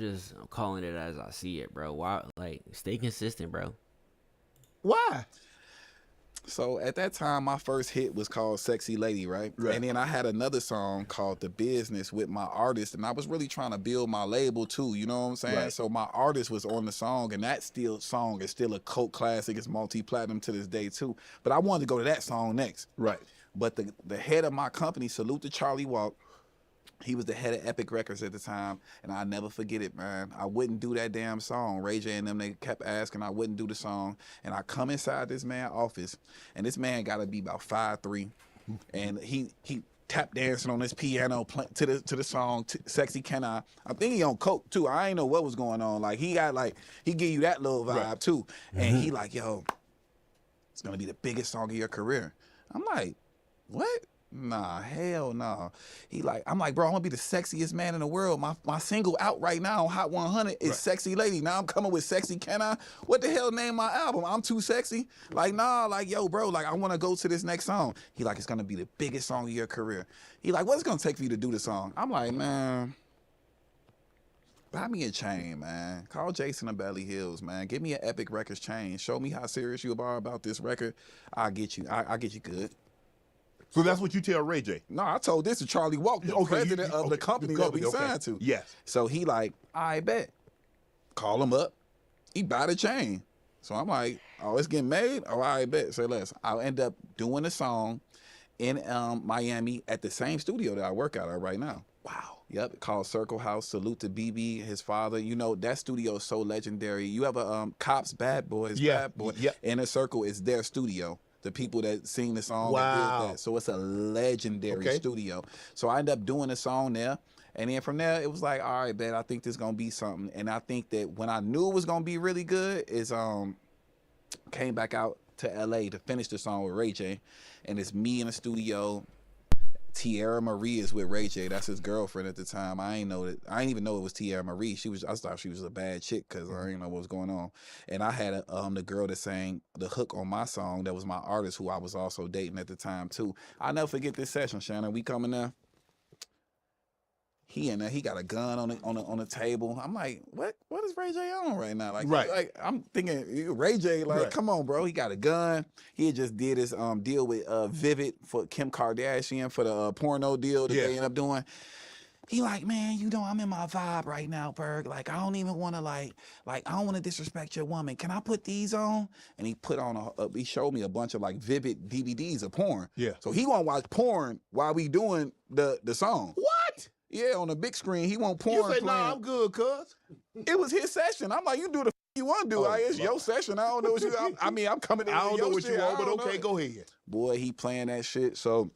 calling it as I see it, bro. Why? Like, stay consistent, bro.
Why?
So at that time, my first hit was called Sexy Lady, right? And then I had another song called The Business with my artist, and I was really trying to build my label too, you know what I'm saying?
Right.
So my artist was on the song, and that song is still a cult classic. It's multi-platinum to this day too. But I wanted to go to that song next.
Right.
But the head of my company, salute to Charlie Walk, he was the head of Epic Records at the time, and I'll never forget it, man. I wouldn't do that damn song. Ray J and them, they kept asking, I wouldn't do the song. And I come inside this man's office, and this man got to be about 5'3", and he tap dancing on this piano to the song Sexy Can I think he on coke too. I ain't know what was going on. Like, he give you that little vibe too. And he like, yo, it's gonna be the biggest song of your career. I'm like, what? Nah, hell no. I'm like, bro, I'm gonna be the sexiest man in the world. My single out right now on Hot 100 is Sexy Lady. Now I'm coming with Sexy Can I? What the hell name my album? I'm Too Sexy? Like, nah, like, yo, bro, like, I wanna go to this next song. He like, it's gonna be the biggest song of your career. He like, what's it gonna take for you to do the song? I'm like, man, buy me a chain, man. Call Jason and Beverly Hills, man. Give me an Epic Records chain. Show me how serious you are about this record. I'll get you good.
So that's what you tell Ray J?
No, I told this to Charlie Walk, the president of the company that we signed to.
Yes.
So he like, I bet. Call him up. He buy the chain. So I'm like, oh, it's getting made? Oh, I bet. Say less. I'll end up doing the song in Miami at the same studio that I work out at right now. Wow. Yep, called Circle House. Salute to BB, his father. You know, that studio is so legendary. You have a Cops, Bad Boys, Bad Boy. Yep. Inner Circle is their studio. The people that sing the song.
Wow.
That. So it's a legendary studio. So I ended up doing a song there. And then from there, it was like, all right, man, I think this is going to be something. And I think that when I knew it was going to be really good is came back out to L.A. to finish the song with Ray J. And it's me in the studio. Tierra Marie is with Ray J. That's his girlfriend at the time. I didn't even know it was Tierra Marie. I thought she was a bad chick because I didn't know what was going on. And I had the girl that sang the hook on my song that was my artist who I was also dating at the time too. I'll never forget this session, Shannon. We coming there. He in there, he got a gun on the table. I'm like, what is Ray J on right now? Like I'm thinking Ray J, come on, bro. He got a gun. He had just did his deal with Vivid for Kim Kardashian for the porno deal that they ended up doing. He like, man, you know, I'm in my vibe right now, Berg. Like, I don't even want to I don't want to disrespect your woman. Can I put these on? And he put on he showed me a bunch of Vivid DVDs of porn.
Yeah.
So he want to watch porn while we doing the song.
What?
Yeah, on the big screen, he want porn.
You say, nah, I'm good, cuz.
It was his session. I'm like, you do the you want to do. It's your session. I don't know what you. I'm coming in.
I don't know what
shit.
you want, but okay, go ahead.
Boy, he playing that shit. So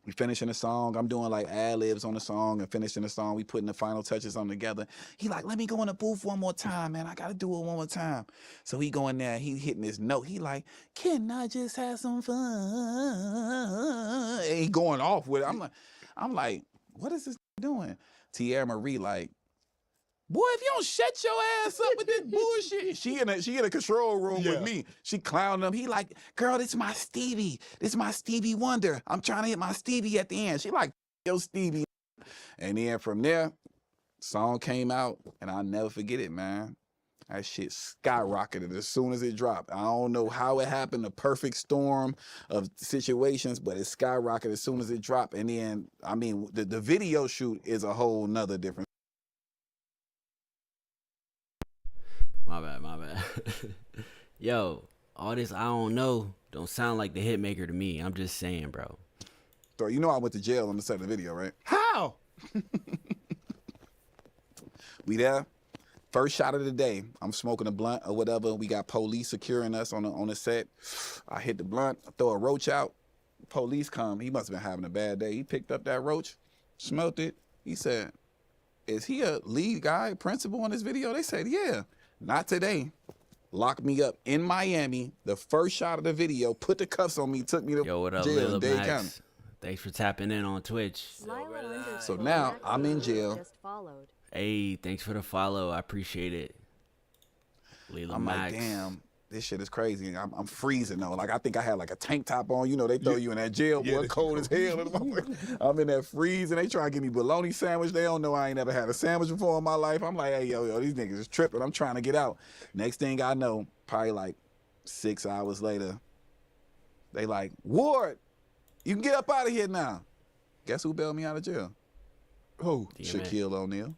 we finishing the song. I'm doing ad-libs on the song and finishing the song. We putting the final touches on together. He like, let me go in the booth one more time, man. I got to do it one more time. So he going there. He hitting his note. He like, can I just have some fun? And he going off with it. I'm like, what is this doing? Tierra Marie like, boy, if you don't shut your ass up with this bullshit. She in a control room with me. She clowning him. He like, girl, this my Stevie. This my Stevie Wonder. I'm trying to hit my Stevie at the end. She like, yo, Stevie. And then from there, song came out, and I'll never forget it, man. That shit skyrocketed as soon as it dropped. I don't know how it happened, a perfect storm of situations, but it skyrocketed as soon as it dropped. And then, I mean, the video shoot is a whole nother different.
My bad. Yo, all this I don't know don't sound like the Hitmaker to me. I'm just saying, bro.
So you know I went to jail on the set of the video, right?
How?
We there. First shot of the day. I'm smoking a blunt or whatever. We got police securing us on the set. I hit the blunt, I throw a roach out. Police come. He must have been having a bad day. He picked up that roach, smelled it. He said, is he a lead guy, principal on this video? They said, yeah. not today. Locked me up in Miami. The first shot of the video, put the cuffs on me, took me to
Yo, what up,
jail
Lil
in Dade County.
Max? Thanks for tapping in on Twitch.
So now I'm in jail.
Hey, thanks for the follow. I appreciate it. Lila
I'm
Max.
like, damn, this shit is crazy. I'm freezing though. Like I think I had like a tank top on. You know, they throw you in that jail, boy, cold as hell. I'm in that freeze and they try to give me bologna sandwich. They don't know I ain't never had a sandwich before in my life. I'm like, hey, yo, these niggas is tripping. I'm trying to get out. Next thing I know, probably like 6 hours later, they like, Ward, you can get up out of here now. Guess who bailed me out of jail?
Who?
Shaquille O'Neal.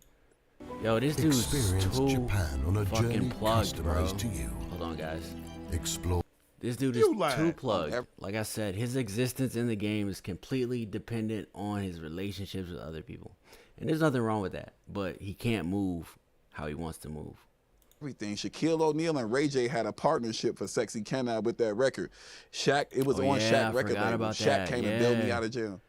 Yo, this dude's too
Japan on a
fucking plugged, bro.
to you.
Hold on, guys.
Explore.
This dude is too plugged. Like I said, his existence in the game is completely dependent on his relationships with other people. And there's nothing wrong with that. But he can't move how he wants to move.
Everything. Shaquille O'Neal and Ray J had a partnership for Sexy Can I with that record. Shaq, it was on Shaq record label. Shaq came and bailed me out of jail.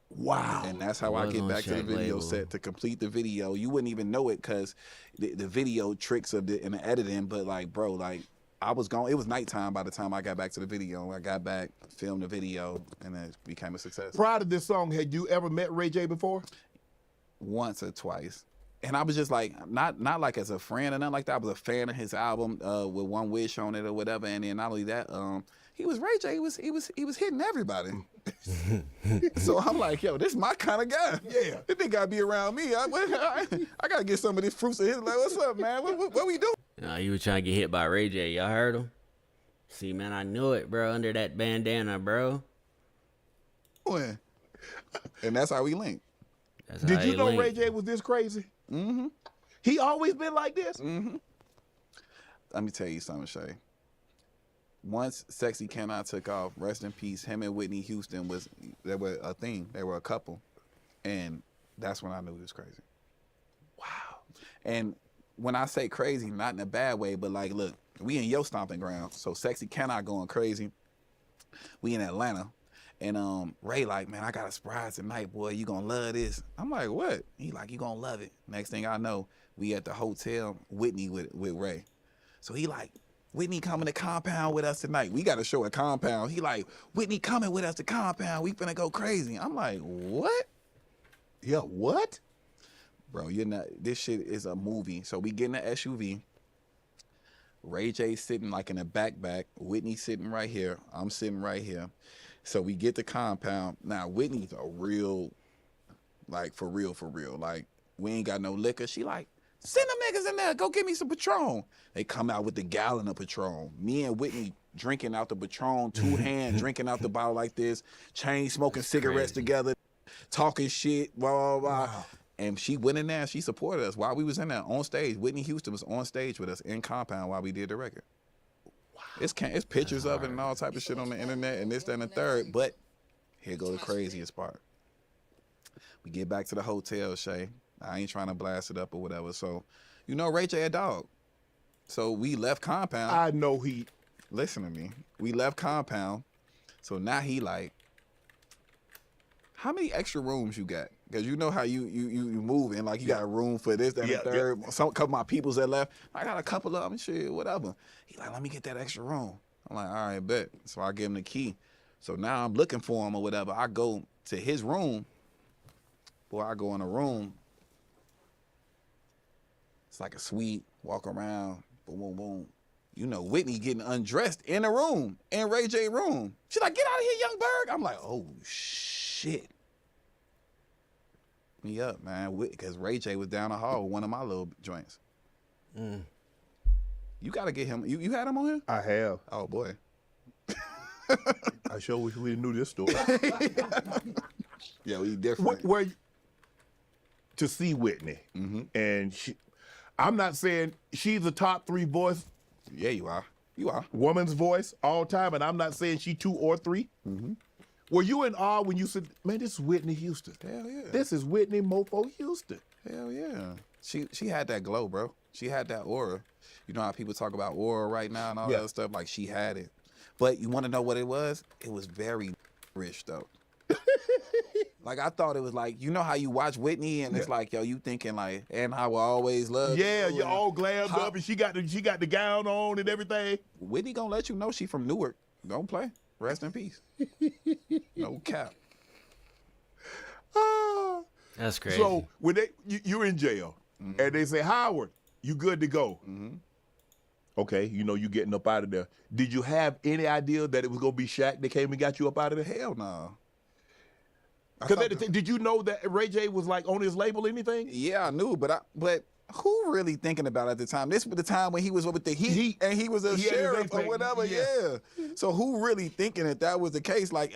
Wow. And that's how I get back to the video set to complete the video. You wouldn't even know it because the video tricks of the and the editing, but like, bro, like I was gone. It was nighttime by the time I got back to the video. I got back, filmed the video, and then it became a success.
Prior to this song, had you ever met Ray J before?
Once or twice. And I was just like, not like as a friend or nothing like that. I was a fan of his album with One Wish on it or whatever. And then not only that, he was Ray J. He was hitting everybody. So I'm like, yo, this is my kind of guy. Yeah, this nigga gotta be around me. I gotta get some of these fruits of his. Like, what's up, man? What we doing?
You was trying to get hit by Ray J. Y'all heard him? See, man, I knew it, bro. Under that bandana, bro.
And that's how we linked.
Did you know Ray J was this crazy?
Mm-hmm.
He always been like this?
Mm-hmm. Let me tell you something, Shay. Once Sexy Can I took off, rest in peace, him and Whitney Houston they were a thing. They were a couple. And that's when I knew he was crazy. Wow. And when I say crazy, not in a bad way, but like, look, we in your stomping ground. So Sexy Can I going crazy. We in Atlanta. And Ray like, man, I got a surprise tonight, boy. You gonna love this. I'm like, what? He like, you gonna love it. Next thing I know, we at the hotel, Whitney with Ray. So he like, Whitney coming to Compound with us tonight. We got to show at Compound. He like, Whitney coming with us to Compound. We finna go crazy. I'm like, what?
Yeah, what?
Bro, you're not, this shit is a movie. So we get in the SUV. Ray J sitting like in the back. Whitney sitting right here. I'm sitting right here. So we get to Compound. Now, Whitney's a real, like, for real. Like, we ain't got no liquor. She like, send them niggas in there. Go get me some Patron. They come out with the gallon of Patron. Me and Whitney drinking out the Patron, two hands drinking out the bottle like this, chain smoking cigarettes together, talking shit, blah, blah, blah. Wow. And she went in there and she supported us while we was in there on stage. Whitney Houston was on stage with us in Compound while we did the record. Wow. It's pictures of it and all type of shit on the internet and this, that, and the third. But here go the craziest part. We get back to the hotel, Shay. I ain't trying to blast it up or whatever. So, you know Ray J a dog. So we left Compound.
I know he.
Listen to me. We left Compound. So now he like, how many extra rooms you got? Because you know how you move and like you got a room for this, that, and the third. Yeah. Some couple of my peoples that left. I got a couple of them, shit, whatever. He like, let me get that extra room. I'm like, all right, bet. So I give him the key. So now I'm looking for him or whatever. I go to his room. Boy, I go in a room. It's like a suite, walk around, boom, boom, boom. You know, Whitney getting undressed in a room, in Ray J room. She's like, get out of here, young bird. I'm like, oh, shit. Me up, man, because Ray J was down the hall with one of my little joints. Mm. You got to get him. You had him on here?
I have.
Oh, boy.
I sure wish we knew this story.
Yeah, we different.
Where to see Whitney, and I'm not saying she's the top 3 voice.
Yeah, you are. You are.
Woman's voice all time, and I'm not saying she 2 or 3. Mm-hmm. Were you in awe when you said, man, this is Whitney Houston?
Hell yeah.
This is Whitney Mofo Houston.
Hell yeah. She had that glow, bro. She had that aura. You know how people talk about aura right now and all that other stuff? Like, she had it. But you want to know what it was? It was very rich, though. Like, I thought it was like, you know how you watch Whitney and it's like, yo, you thinking like, and I will always love
Yeah,
you.
you're all glammed up and she got the gown on and everything.
Whitney gonna let you know she from Newark. Don't play. Rest in peace. No cap.
That's crazy.
So when you're in jail and they say, Howard, you good to go. Okay, you know you getting up out of there. Did you have any idea that it was gonna be Shaq that came and got you up out of there?
Hell no.
Because did you know that Ray J was like on his label, anything?
Yeah, I knew, but who really thinking about it at the time? This was the time when he was with the Heat and he was a sheriff or whatever. Yeah. So who really thinking that was the case? Like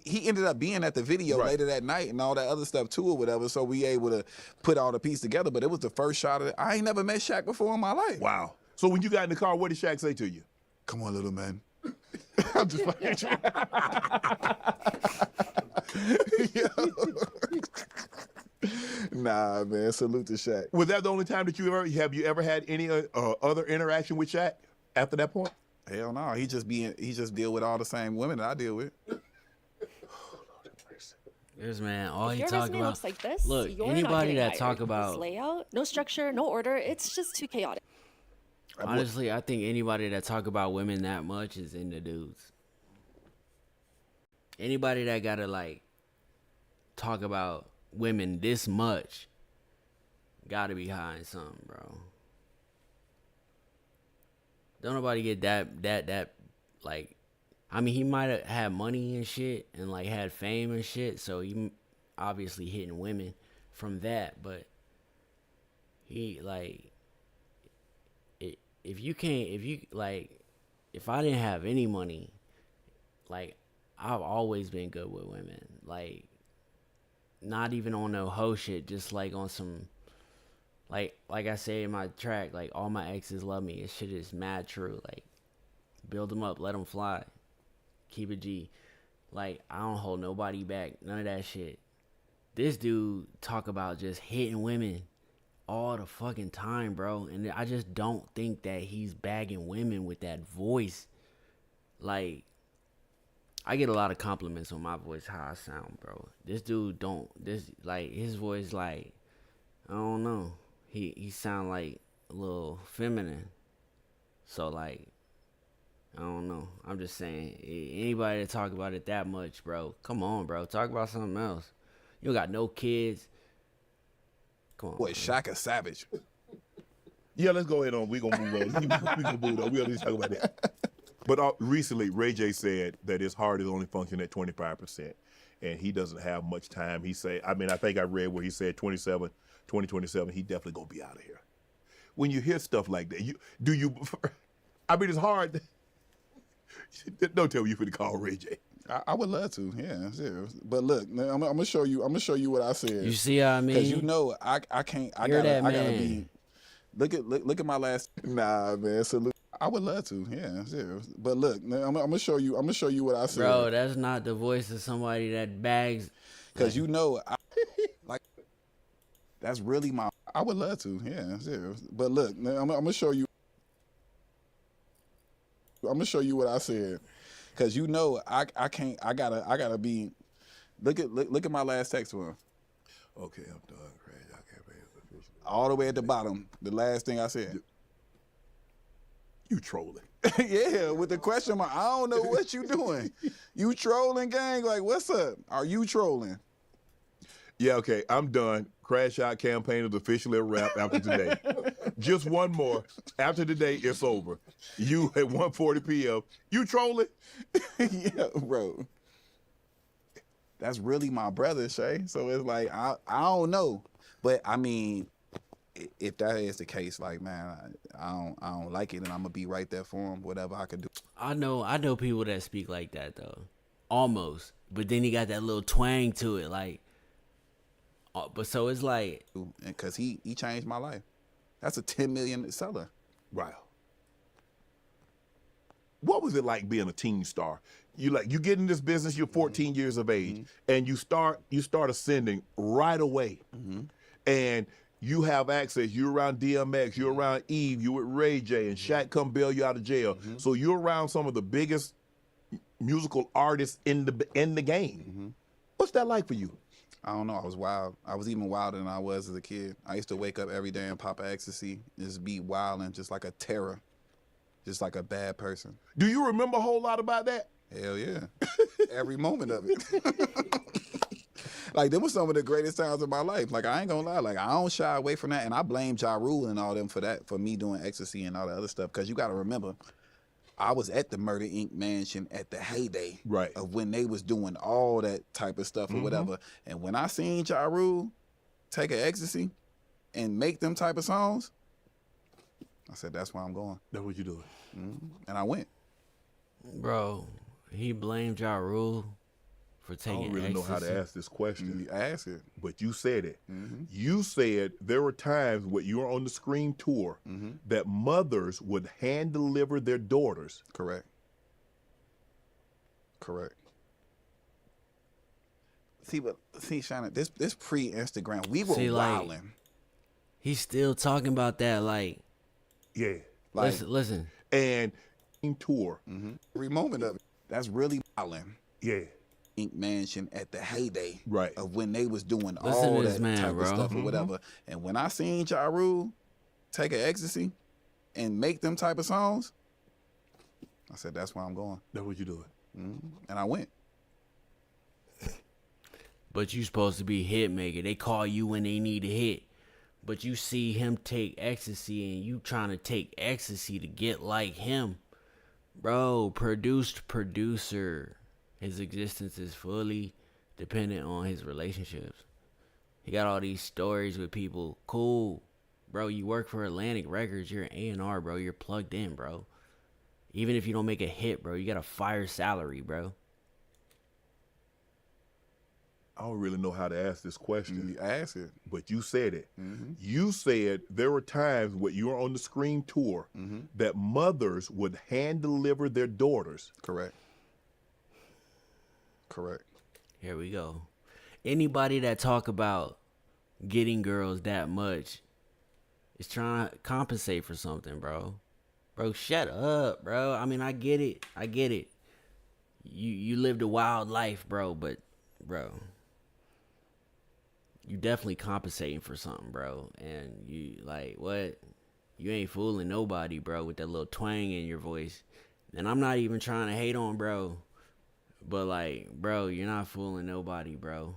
he ended up being at the video later that night and all that other stuff too or whatever. So we able to put all the pieces together. But it was the first shot of it. I ain't never met Shaq before in my life.
Wow. So when you got in the car, what did Shaq say to you?
Come on, little man.
I'm just playing.
Nah, man. Salute to Shaq.
Was that the only time that you ever had any other interaction with Shaq after that point?
Hell no. He just deal with all the same women that I deal with.
This man, all
if
he
your
talk
resume
about.
looks like this,
Look,
you're
anybody
not getting
that
hired.
talk about
This layout, no structure, no order, it's just too chaotic.
Honestly, I think anybody that talk about women that much is into dudes. Anybody that gotta like talk about women this much gotta be high in something, bro. Don't nobody get that like. I mean, he might have had money and shit and like had fame and shit, so he obviously hitting women from that. But he like, if I didn't have any money, like I've always been good with women. Like, not even on no hoe shit, just like on some, like I say in my track, like all my exes love me. This shit is mad true. Like, build them up, let them fly. Keep it G. Like, I don't hold nobody back. None of that shit. This dude talk about just hitting women all the fucking time, bro. And I just don't think that he's bagging women with that voice. Like, I get a lot of compliments on my voice, how I sound, bro. This dude like, his voice, like, I don't know. He sound like a little feminine. So, like, I don't know. I'm just saying, anybody that talk about it that much, bro, come on, bro. Talk about something else. You don't got no kids. Come on.
Boy, Shaq a savage.
Yeah, let's go ahead on. We're going to move on. We gonna move on. We don't need to talk about that. But recently, Ray J said that his heart is only functioning at 25%, and he doesn't have much time. He say, I think I read where he said 2027, he definitely going to be out of here. When you hear stuff like that, it's hard. Don't tell me you finna call Ray J.
I would love to, yeah, serious. But look, I'm gonna show you what I said.
You see how I mean?
Because you know I can't. I gotta be. Look at my last. Nah, man. Salute. I would love to, yeah, serious. But look, I'm gonna show you what I said.
Bro, that's not the voice of somebody that bags.
Because you know, that's really my. I would love to, yeah, serious. But look, I'm gonna show you. I'm gonna show you what I said, cause you know I can't. I gotta be. Look at my last text to him.
Okay, I'm done. Crazy. I can't pay it.
All the way at the bottom. The last thing I said.
You trolling?
Yeah, with the question mark. I don't know what you doing. You trolling, gang? Like, what's up? Are you trolling?
Yeah. Okay, I'm done. Crash Out campaign is officially a wrap after today. Just one more. After today, it's over. You at 1:40 p.m. You trolling?
Yeah, bro. That's really my brother, Shay. So it's like I don't know, but I mean, if that is the case, like, man, I don't like it, and I'm gonna be right there for him. Whatever I can do.
I know people that speak like that though, almost. But then he got that little twang to it, like. But so it's like,
because he changed my life. That's a 10 million seller.
Wow. What was it like being a teen star? You get in this business, you're 14 years of age, and you start ascending right away. And you have access. You're around DMX, you're around Eve, you're with Ray J, and Shaq come bail you out of jail. So you're around some of the biggest musical artists in the game. What's that like for you?
I don't know. I was wild. I was even wilder than I was as a kid. I used to wake up every day and pop a ecstasy, just be wild and just like a terror, just like a bad person.
Do you remember a whole lot about that?
Hell yeah. Every moment of it. Like, them was some of the greatest times of my life. Like, I ain't gonna lie. Like, I don't shy away from that. And I blame Ja Rule and all them for that, for me doing ecstasy and all that other stuff. Because you got to remember, I was at the Murder Inc. mansion at the heyday of when they was doing all that type of stuff or whatever. And when I seen Ja Rule take an ecstasy and make them type of songs, I said, that's where I'm going.
That's what you doing.
And I went.
Bro, he blamed Ja Rule for taking
I don't really know how to ask this question.
You ask it.
But you said it. You said there were times when you were on the Scream tour that mothers would hand deliver their daughters.
Correct. Correct. See, Shannon, this pre-Instagram, we were wilding.
He's still talking about that, like.
Yeah.
Like,
listen.
And tour.
Every moment of it. That's really wilding.
Yeah.
Inc. mansion at the heyday of when they was doing
Listen
all
to this
that
man,
type
bro.
of stuff or whatever. And when I seen Ja Rule take an ecstasy and make them type of songs, I said, that's where I'm going.
That's what you doing.
And I went.
But you supposed to be hit maker. They call you when they need a hit. But you see him take ecstasy and you trying to take ecstasy to get like him. Bro, produced producer. His existence is fully dependent on his relationships. He got all these stories with people. Cool. Bro, you work for Atlantic Records. You're an A&R, bro. You're plugged in, bro. Even if you don't make a hit, bro, you got a fire salary, bro.
I don't really know how to ask this question.
You ask it.
But you said it. You said there were times when you were on the Scream tour that mothers would hand deliver their daughters.
Correct. Correct.
Here we go. Anybody that talk about getting girls that much is trying to compensate for something, bro. Bro, shut up, bro. I mean, I get it. I get it. You lived a wild life, bro, but, bro, you definitely compensating for something, bro. And you, like, what? You ain't fooling nobody, bro, with that little twang in your voice. And I'm not even trying to hate on, bro. But, like, bro, you're not fooling nobody, bro.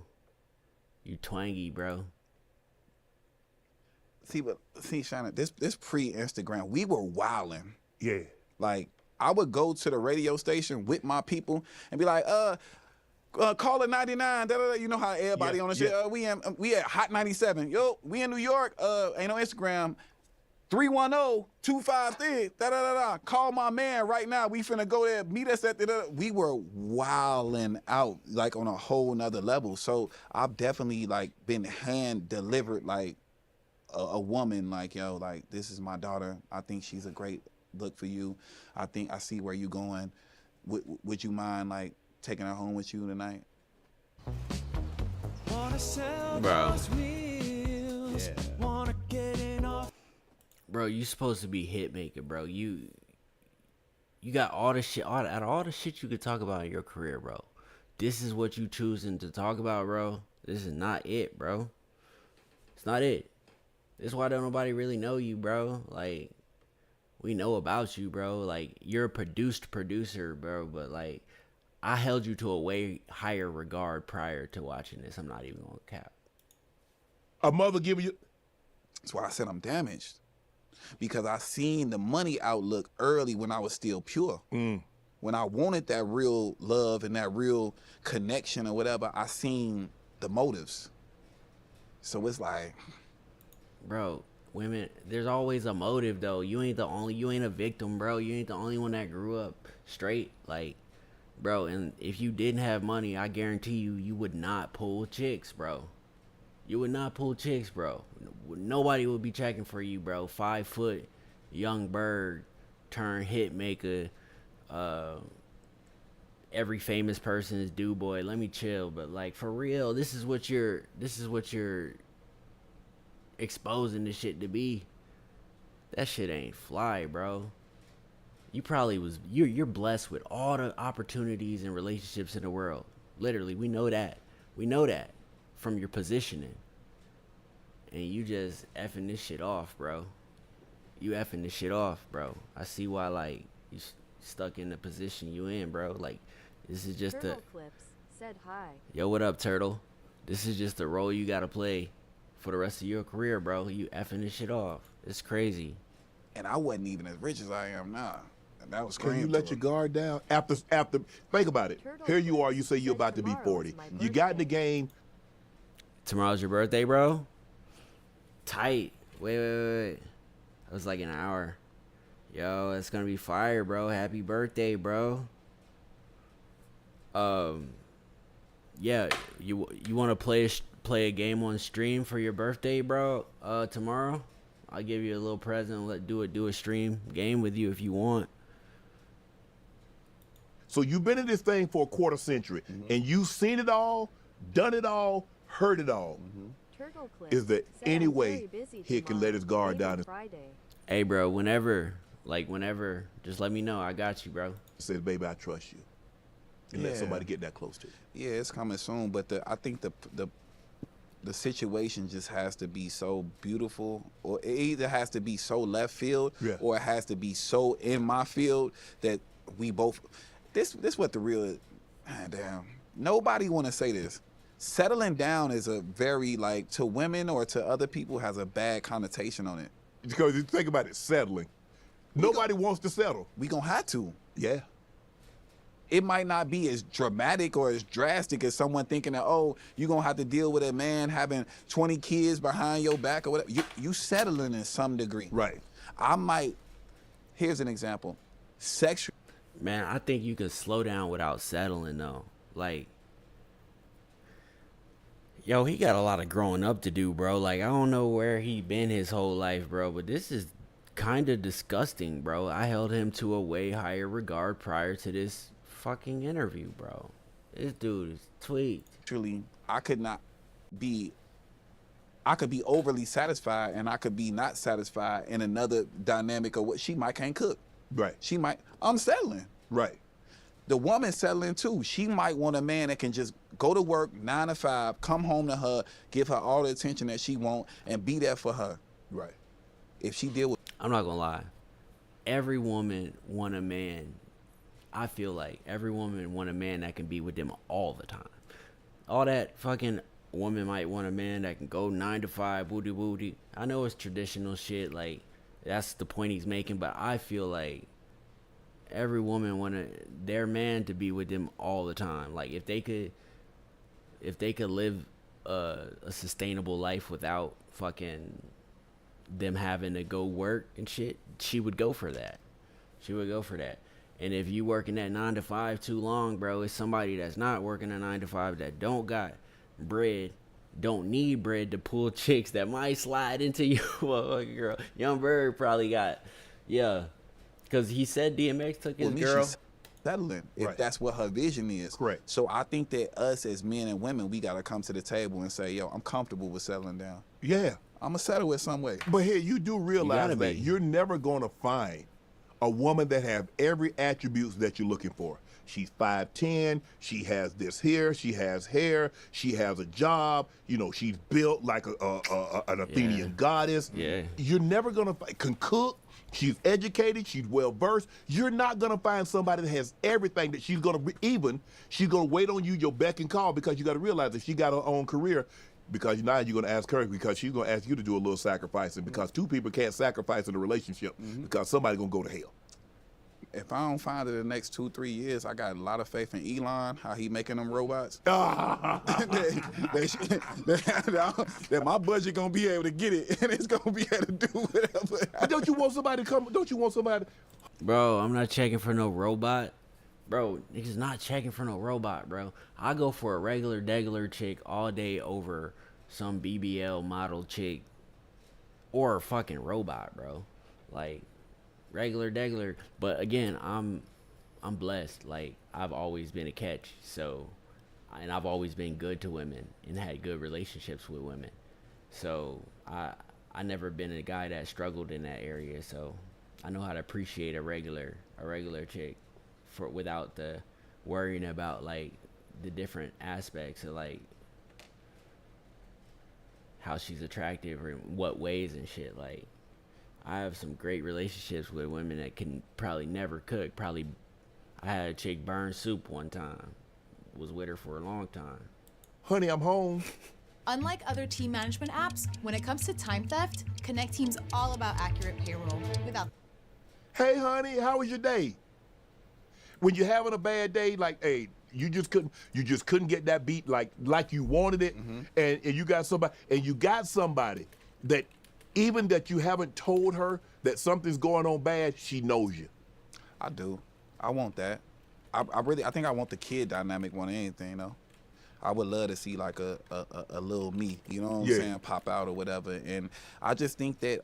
You twangy, bro.
See, Shannon, this pre-Instagram, we were wilding.
Yeah.
Like, I would go to the radio station with my people and be like, call it 99. You know how everybody on the shit. We at Hot 97. Yo, we in New York. Ain't no Instagram. 310-253. Call my man right now. We finna go there. Meet us at the. We were wilding out like on a whole nother level. So I've definitely like been hand delivered like a woman. Like, yo, like, this is my daughter. I think she's a great look for you. I see where you going. Would you mind like taking her home with you tonight?
Bro. Yeah. Bro, you supposed to be hit maker, bro. You got all the shit, out of all the shit you could talk about in your career, bro. This is what you choosing to talk about, bro. This is not it, bro. It's not it. This is why don't nobody really know you, bro. Like, we know about you, bro. Like, you're a produced producer, bro. But, like, I held you to a way higher regard prior to watching this. I'm not even gonna cap.
A mother giving you...
That's why I said I'm damaged. Because I seen the money outlook early when I was still pure. When I wanted that real love and that real connection or whatever, I seen the motives. So it's like...
Bro, women, there's always a motive, though. You ain't a victim, bro. You ain't the only one that grew up straight. Like, bro, and if you didn't have money, I guarantee you would not pull chicks, bro. You would not pull chicks, bro. Nobody would be checking for you, bro. 5 foot, young bird, turn hit maker. Every famous person is do boy. Let me chill, but like for real, this is what you're exposing this shit to be. That shit ain't fly, bro. You probably you're blessed with all the opportunities and relationships in the world. Literally, we know that. We know that from your positioning. And you just effing this shit off, bro. You effing this shit off, bro. I see why, like, you stuck in the position you in, bro. Like, this is just
Turtle Clips said hi.
Yo, what up, Turtle? This is just the role you gotta play for the rest of your career, bro. You effing this shit off. It's crazy.
And I wasn't even as rich as I am now. And that was
Can
crazy.
you let your guard down? After, think about it. Here you are, you say you're about to be 40. You got in the game.
Tomorrow's your birthday, bro? Tight. Wait. That was like an hour. Yo, it's gonna be fire, bro. Happy birthday, bro. Yeah, you want to play a game on stream for your birthday, bro? Tomorrow, I'll give you a little present. Do a stream game with you if you want.
So you've been in this thing for a quarter century, and you've seen it all, done it all, heard it all. Is there any way he can let his guard down?
Hey, bro, whenever, just let me know. I got you, bro.
Says, baby, I trust you. And let somebody get that close to you.
Yeah, it's coming soon, but I think the situation just has to be so beautiful, or it either has to be so left field, or it has to be so in my field that we both. This what the real. Damn, nobody want to say this. Settling down is a very, like, to women or to other people, has a bad connotation on it.
Because you think about it, settling. Nobody wants to settle.
We gonna have to.
Yeah.
It might not be as dramatic or as drastic as someone thinking that, oh, you're going to have to deal with a man having 20 kids behind your back or whatever. You settling in some degree.
Right.
Here's an example. Sexual.
Man, I think you can slow down without settling, though. Like, yo, he got a lot of growing up to do, bro. Like, I don't know where he been his whole life, bro, but this is kind of disgusting, bro. I held him to a way higher regard prior to this fucking interview, bro. This dude is tweaked.
Truly, I could be overly satisfied, and I could be not satisfied in another dynamic of what she might can't cook.
Right.
I'm settling.
Right.
The woman settling too. She might want a man that can just go to work 9 to 5, come home to her, give her all the attention that she want, and be there for her.
Right.
If she deal with.
I'm not gonna lie. Every woman want a man. I feel like every woman want a man that can be with them all the time. All that fucking woman might want a man that can go 9 to 5, woody. I know it's traditional shit, like that's the point he's making, but I feel like every woman want their man to be with them all the time. Like if they could live a sustainable life without fucking them having to go work and shit, she would go for that. And if you working that 9 to 5 too long, bro, it's somebody that's not working a 9 to 5 that don't got bread, don't need bread to pull chicks that might slide into you. Well, girl, Young Bird probably got, because he said DMX took his girl.
Settling, if that's what her vision is.
Correct.
So I think that us as men and women, we gotta come to the table and say, yo, I'm comfortable with settling down.
Yeah.
I'm gonna settle it some way.
But here, you do realize that you're never gonna find a woman that have every attributes that you're looking for. She's 5'10", she has this here, she has hair, she has a job, she's built like an Athenian goddess.
Yeah.
You're never gonna can cook, she's educated, she's well versed. You're not gonna find somebody that has everything that she's gonna wait on you, your beck and call, because you gotta realize that she got her own career. Because now you're going to ask her, because she's going to ask you to do a little sacrificing, because two people can't sacrifice in a relationship, because somebody's going to go to hell.
If I don't find it in the next 2-3 years, I got a lot of faith in Elon, how he making them robots. that my budget going to be able to get it, and it's going to be able to do whatever.
But don't you want somebody to come? Don't you want somebody?
Bro, I'm not checking for no robot. Bro, niggas not checking for no robot, bro. I go for a regular chick all day over some BBL model chick or a fucking robot, bro. Like regular. But again, I'm blessed. Like I've always been a catch, and I've always been good to women and had good relationships with women. So I never been a guy that struggled in that area. So I know how to appreciate a regular chick. Without the worrying about like the different aspects of like how she's attractive or in what ways and shit. Like, I have some great relationships with women that can probably never cook. I had a chick burn soup one time. Was with her for a long time.
Honey, I'm home.
Unlike other team management apps, when it comes to time theft, Connect Team's all about accurate payroll without.
Hey, honey, how was your day? When you're having a bad day, like, hey, you just couldn't get that beat like you wanted it, and you got somebody that even that you haven't told her that something's going on bad, she knows you.
I do. I want that. I think I want the kid dynamic more than anything, though. I would love to see like a little me, you know what I'm saying, pop out or whatever. And I just think that,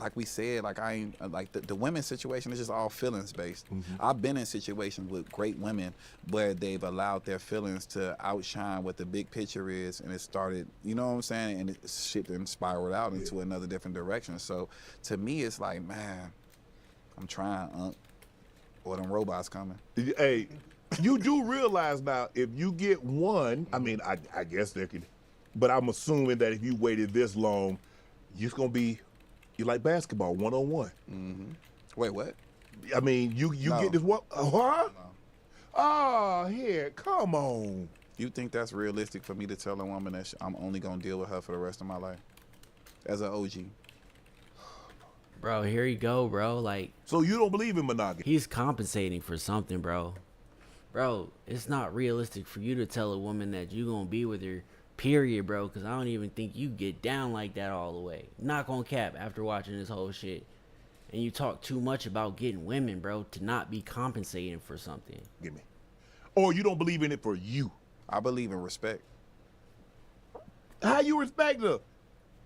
like we said, like I ain't like the women's situation is just all feelings based. I've been in situations with great women where they've allowed their feelings to outshine what the big picture is, and it started, you know what I'm saying, and shit then spiraled out into another different direction. So to me, it's like, man, I'm trying, or them robots coming.
Hey, you do realize now, if you get one, I mean, I guess there could, but I'm assuming that if you waited this long, you're like basketball, one-on-one.
Wait, what?
I mean, you get this one, huh? Oh, here, come on.
You think that's realistic for me to tell a woman that I'm only gonna deal with her for the rest of my life? As an OG.
Bro, here you go, bro. Like,
so you don't believe in monogamy?
He's compensating for something, bro. Bro, it's not realistic for you to tell a woman that you gonna be with her, period, bro, because I don't even think you get down like that all the way. Not gonna cap after watching this whole shit. And you talk too much about getting women, bro, to not be compensating for something.
Give me. Or you don't believe in it for you?
I believe in respect.
How you respect her?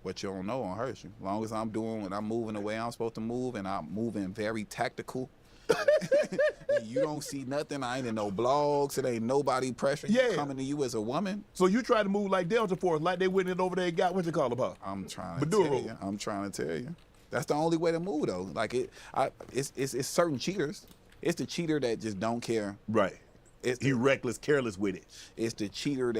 What you don't know won't hurt you. As long as I'm doing what I'm moving the way I'm supposed to move, and I'm moving very tactical. And you don't see nothing. I ain't in no blogs. It ain't nobody pressuring coming to you as a woman.
So you try to move like Delta Force, like they went in over there and got what you call about?
I'm trying to tell you. I'm trying to tell you. That's the only way to move, though. Like it's certain cheaters. It's the cheater that just don't care.
Right. He reckless, careless with it.
It's the cheater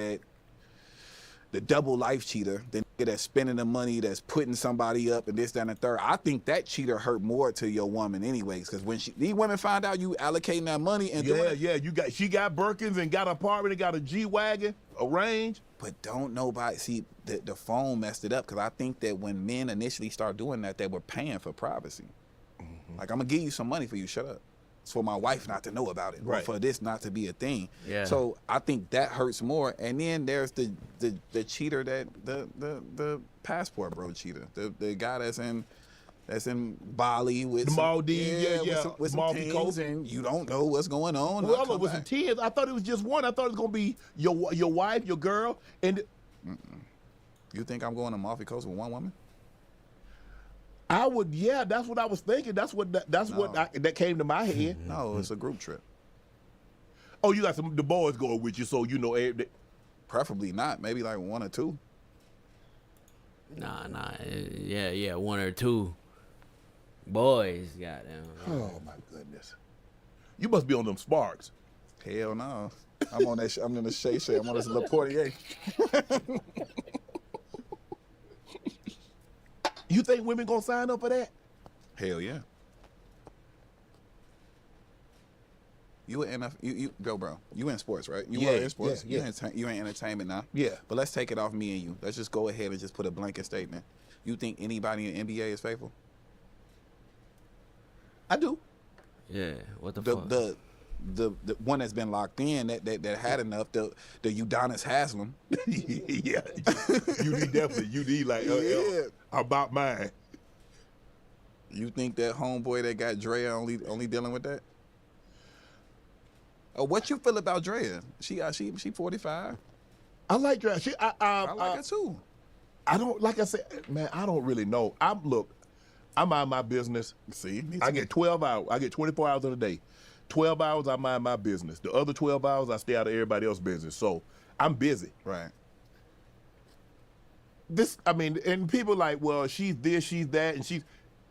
the double life cheater, the nigga that's spending the money, that's putting somebody up and this, that, and the third. I think that cheater hurt more to your woman anyways, because when these women find out you allocating that money and
she got Birkins and got an apartment and got a G-Wagon, a Range.
But don't nobody see the phone messed it up, because I think that when men initially start doing that, they were paying for privacy. Like, I'm gonna give you some money for you, shut up. It's for my wife not to know about it, or for this not to be a thing.
Yeah.
So I think that hurts more. And then there's the cheater, that the passport bro cheater, the guy that's in Bali with
the Maldives,
with some things, and you don't know what's going on.
Well, it was some tens. I thought it was just one. I thought it was gonna be your wife, your girl, and.
You think I'm going to Malfi Coast with one woman?
I would, that's what I was thinking. That came to my head.
No, it's a group trip.
Oh, you got the boys going with you, so you know.
Preferably not. Maybe like one or two.
Nah. Yeah, one or two boys. Goddamn.
Oh my goodness. You must be on them Sparks.
Hell no. I'm on that. I'm in the Shay Shay. I'm on this Le Portier.
You think women gonna sign up for that?
Hell yeah. You go, bro. You in sports, right? You are in sports. You in entertainment now.
Yeah.
But let's take it off me and you. Let's just go ahead and just put a blanket statement. You think anybody in the NBA is faithful?
I do.
Yeah. What the fuck?
The one that's been locked in that had enough, the Udonis Haslem.
Yeah. You need like about mine.
You think that homeboy that got Drea only dealing with that? What you feel about Drea? She 45.
I like Drea.
I like her too.
I don't, like I said, man, I don't really know. I'm mind my business.
See,
I get 12 hours. I get 24 hours in a day. 12 hours, I mind my business. The other 12 hours, I stay out of everybody else's business. So I'm busy.
Right.
And people like, well, she's this, she's that, and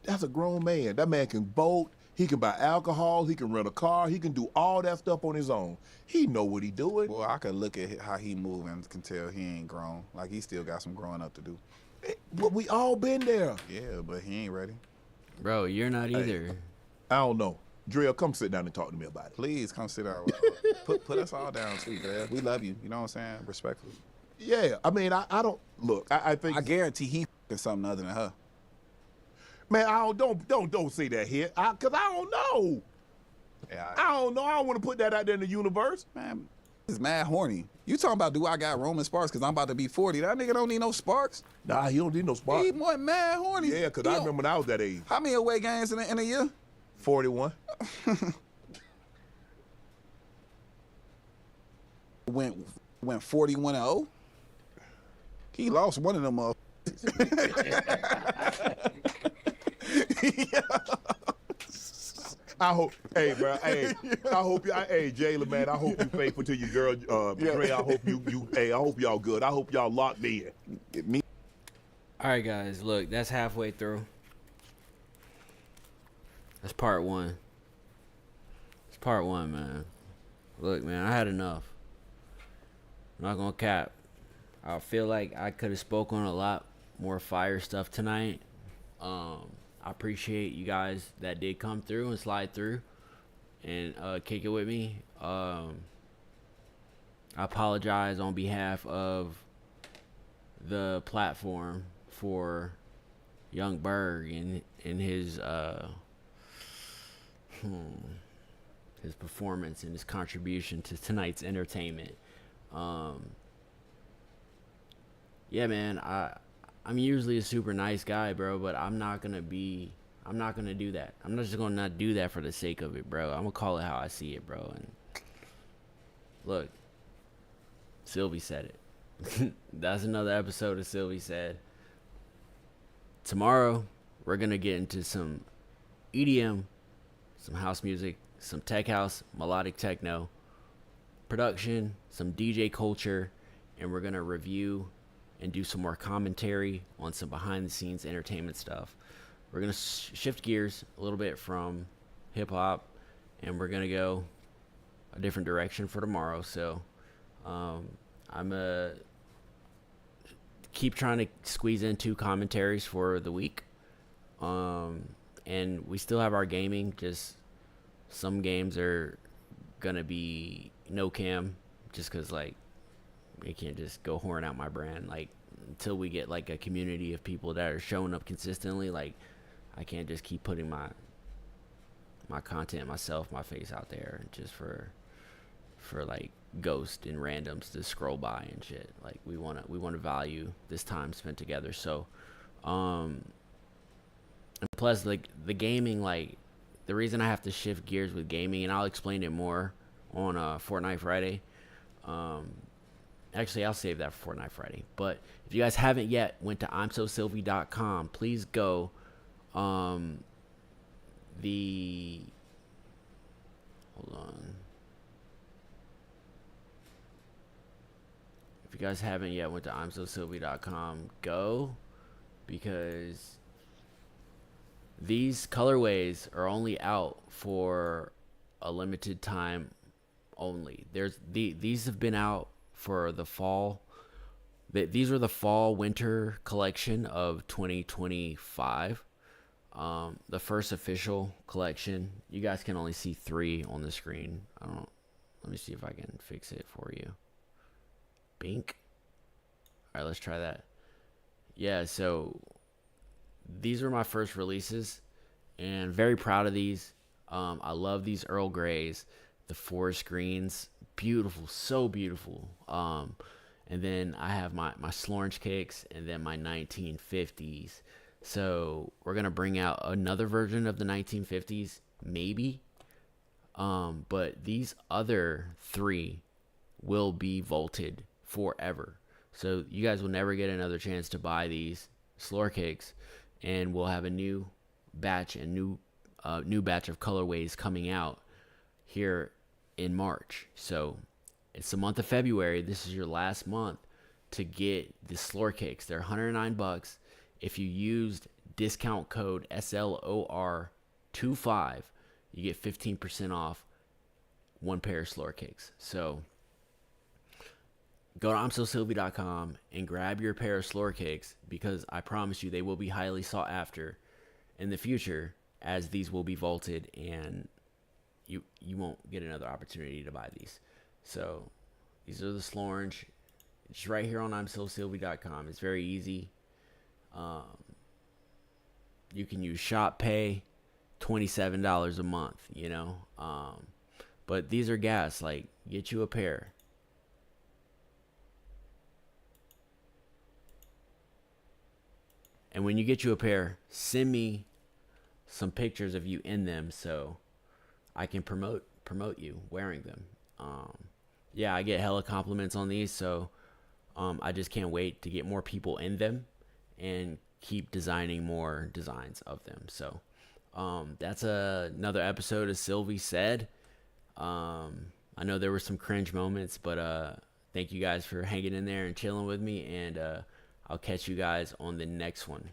that's a grown man. That man can boat. He can buy alcohol. He can rent a car. He can do all that stuff on his own. He know what he doing.
Well, I could look at how he moving and can tell he ain't grown. Like, he still got some growing up to do.
But we all been there.
Yeah, but he ain't ready.
Bro, you're not either.
Hey, I don't know. Drill, come sit down and talk to me about it.
Please come sit down. Put us all down too, Drill. We love you. You know what I'm saying? Respectfully.
Yeah, I mean, I don't look. I think
I guarantee he f***ing something other than her.
Man, don't say that here, cause I don't know.
Yeah,
I don't know. I don't want to put that out there in the universe.
Man, he's mad horny. You talking about do I got Roman sparks? Cause I'm about to be 40. That nigga don't need no sparks.
Nah, he don't need no sparks.
He more mad horny.
Yeah, cause I remember when I was that age.
How many away games in a year?
41.
went 41-0. He lost one of them up.
I hope, hey, bro, hey, I hope you, hey, Jayla, man, I hope you faithful to your girl, Dre. I hope hey, I hope y'all good. I hope y'all locked in.
Me.
All right, guys, look, that's halfway through. That's part one. It's part one, man. Look, man, I had enough. I'm not gonna cap. I feel like I could have spoken on a lot more fire stuff tonight. I appreciate you guys that did come through and slide through and kick it with me. I apologize on behalf of the platform for Young Berg and his performance and his contribution to tonight's entertainment. Yeah, man, I'm usually a super nice guy, bro, but I'm not gonna do that. I'm not just gonna not do that for the sake of it, bro. I'm gonna call it how I see it, bro. And look, Silvy said it. That's another episode of Silvy Said. Tomorrow, we're gonna get into some EDM, some house music, some tech house, melodic techno, production, some DJ culture, and we're gonna review and do some more commentary on some behind-the-scenes entertainment stuff. We're gonna shift gears a little bit from hip-hop, and we're gonna go a different direction for tomorrow. So I'm gonna keep trying to squeeze in 2 commentaries for the week. And we still have our gaming, just some games are gonna be no cam, just because, like, I can't just go horn out my brand. Like, until we get like a community of people that are showing up consistently, like, I can't just keep putting my content, myself, my face out there just for like ghosts and randoms to scroll by and shit. Like, we want to value this time spent together. So and plus, like, the gaming, like, the reason I have to shift gears with gaming, and I'll explain it more on Fortnite Friday. Actually, I'll save that for Fortnite Friday. But if you guys haven't yet went to ImSoSilvy.com, please go. Hold on. If you guys haven't yet went to ImSoSilvy.com, go, because these colorways are only out for a limited time only. These have been out for the fall. These are the fall winter collection of 2025. The first official collection. You guys can only see 3 on the screen. Let me see if I can fix it for you. Bink. All right, let's try that. Yeah, so these were my first releases, and very proud of these. I love these Earl Greys, the forest greens, beautiful, so beautiful. And then I have my Slorange kicks, and then my 1950s. So we're gonna bring out another version of the 1950s, maybe. But these other 3 will be vaulted forever. So you guys will never get another chance to buy these SLOR kicks, and we'll have a new batch and new batch of colorways coming out here in March. So it's the month of February. This is your last month to get the SLOR kicks. They're $109. If you used discount code SLOR25, you get 15% off one pair of SLOR kicks. So go to ImSoSilvy.com and grab your pair of SLOR kicks, because I promise you they will be highly sought after in the future, as these will be vaulted and you won't get another opportunity to buy these. So these are the SLOR. It's right here on ImSoSilvy.com. It's very easy. You can use Shop Pay, $27 a month, you know. But these are gas. Like, get you a pair. And when you get you a pair, send me some pictures of you in them so I can promote you wearing them. Yeah, I get hella compliments on these, so I just can't wait to get more people in them and keep designing more designs of them. So that's another episode of Silvy Said. I know there were some cringe moments, but thank you guys for hanging in there and chilling with me, and I'll catch you guys on the next one.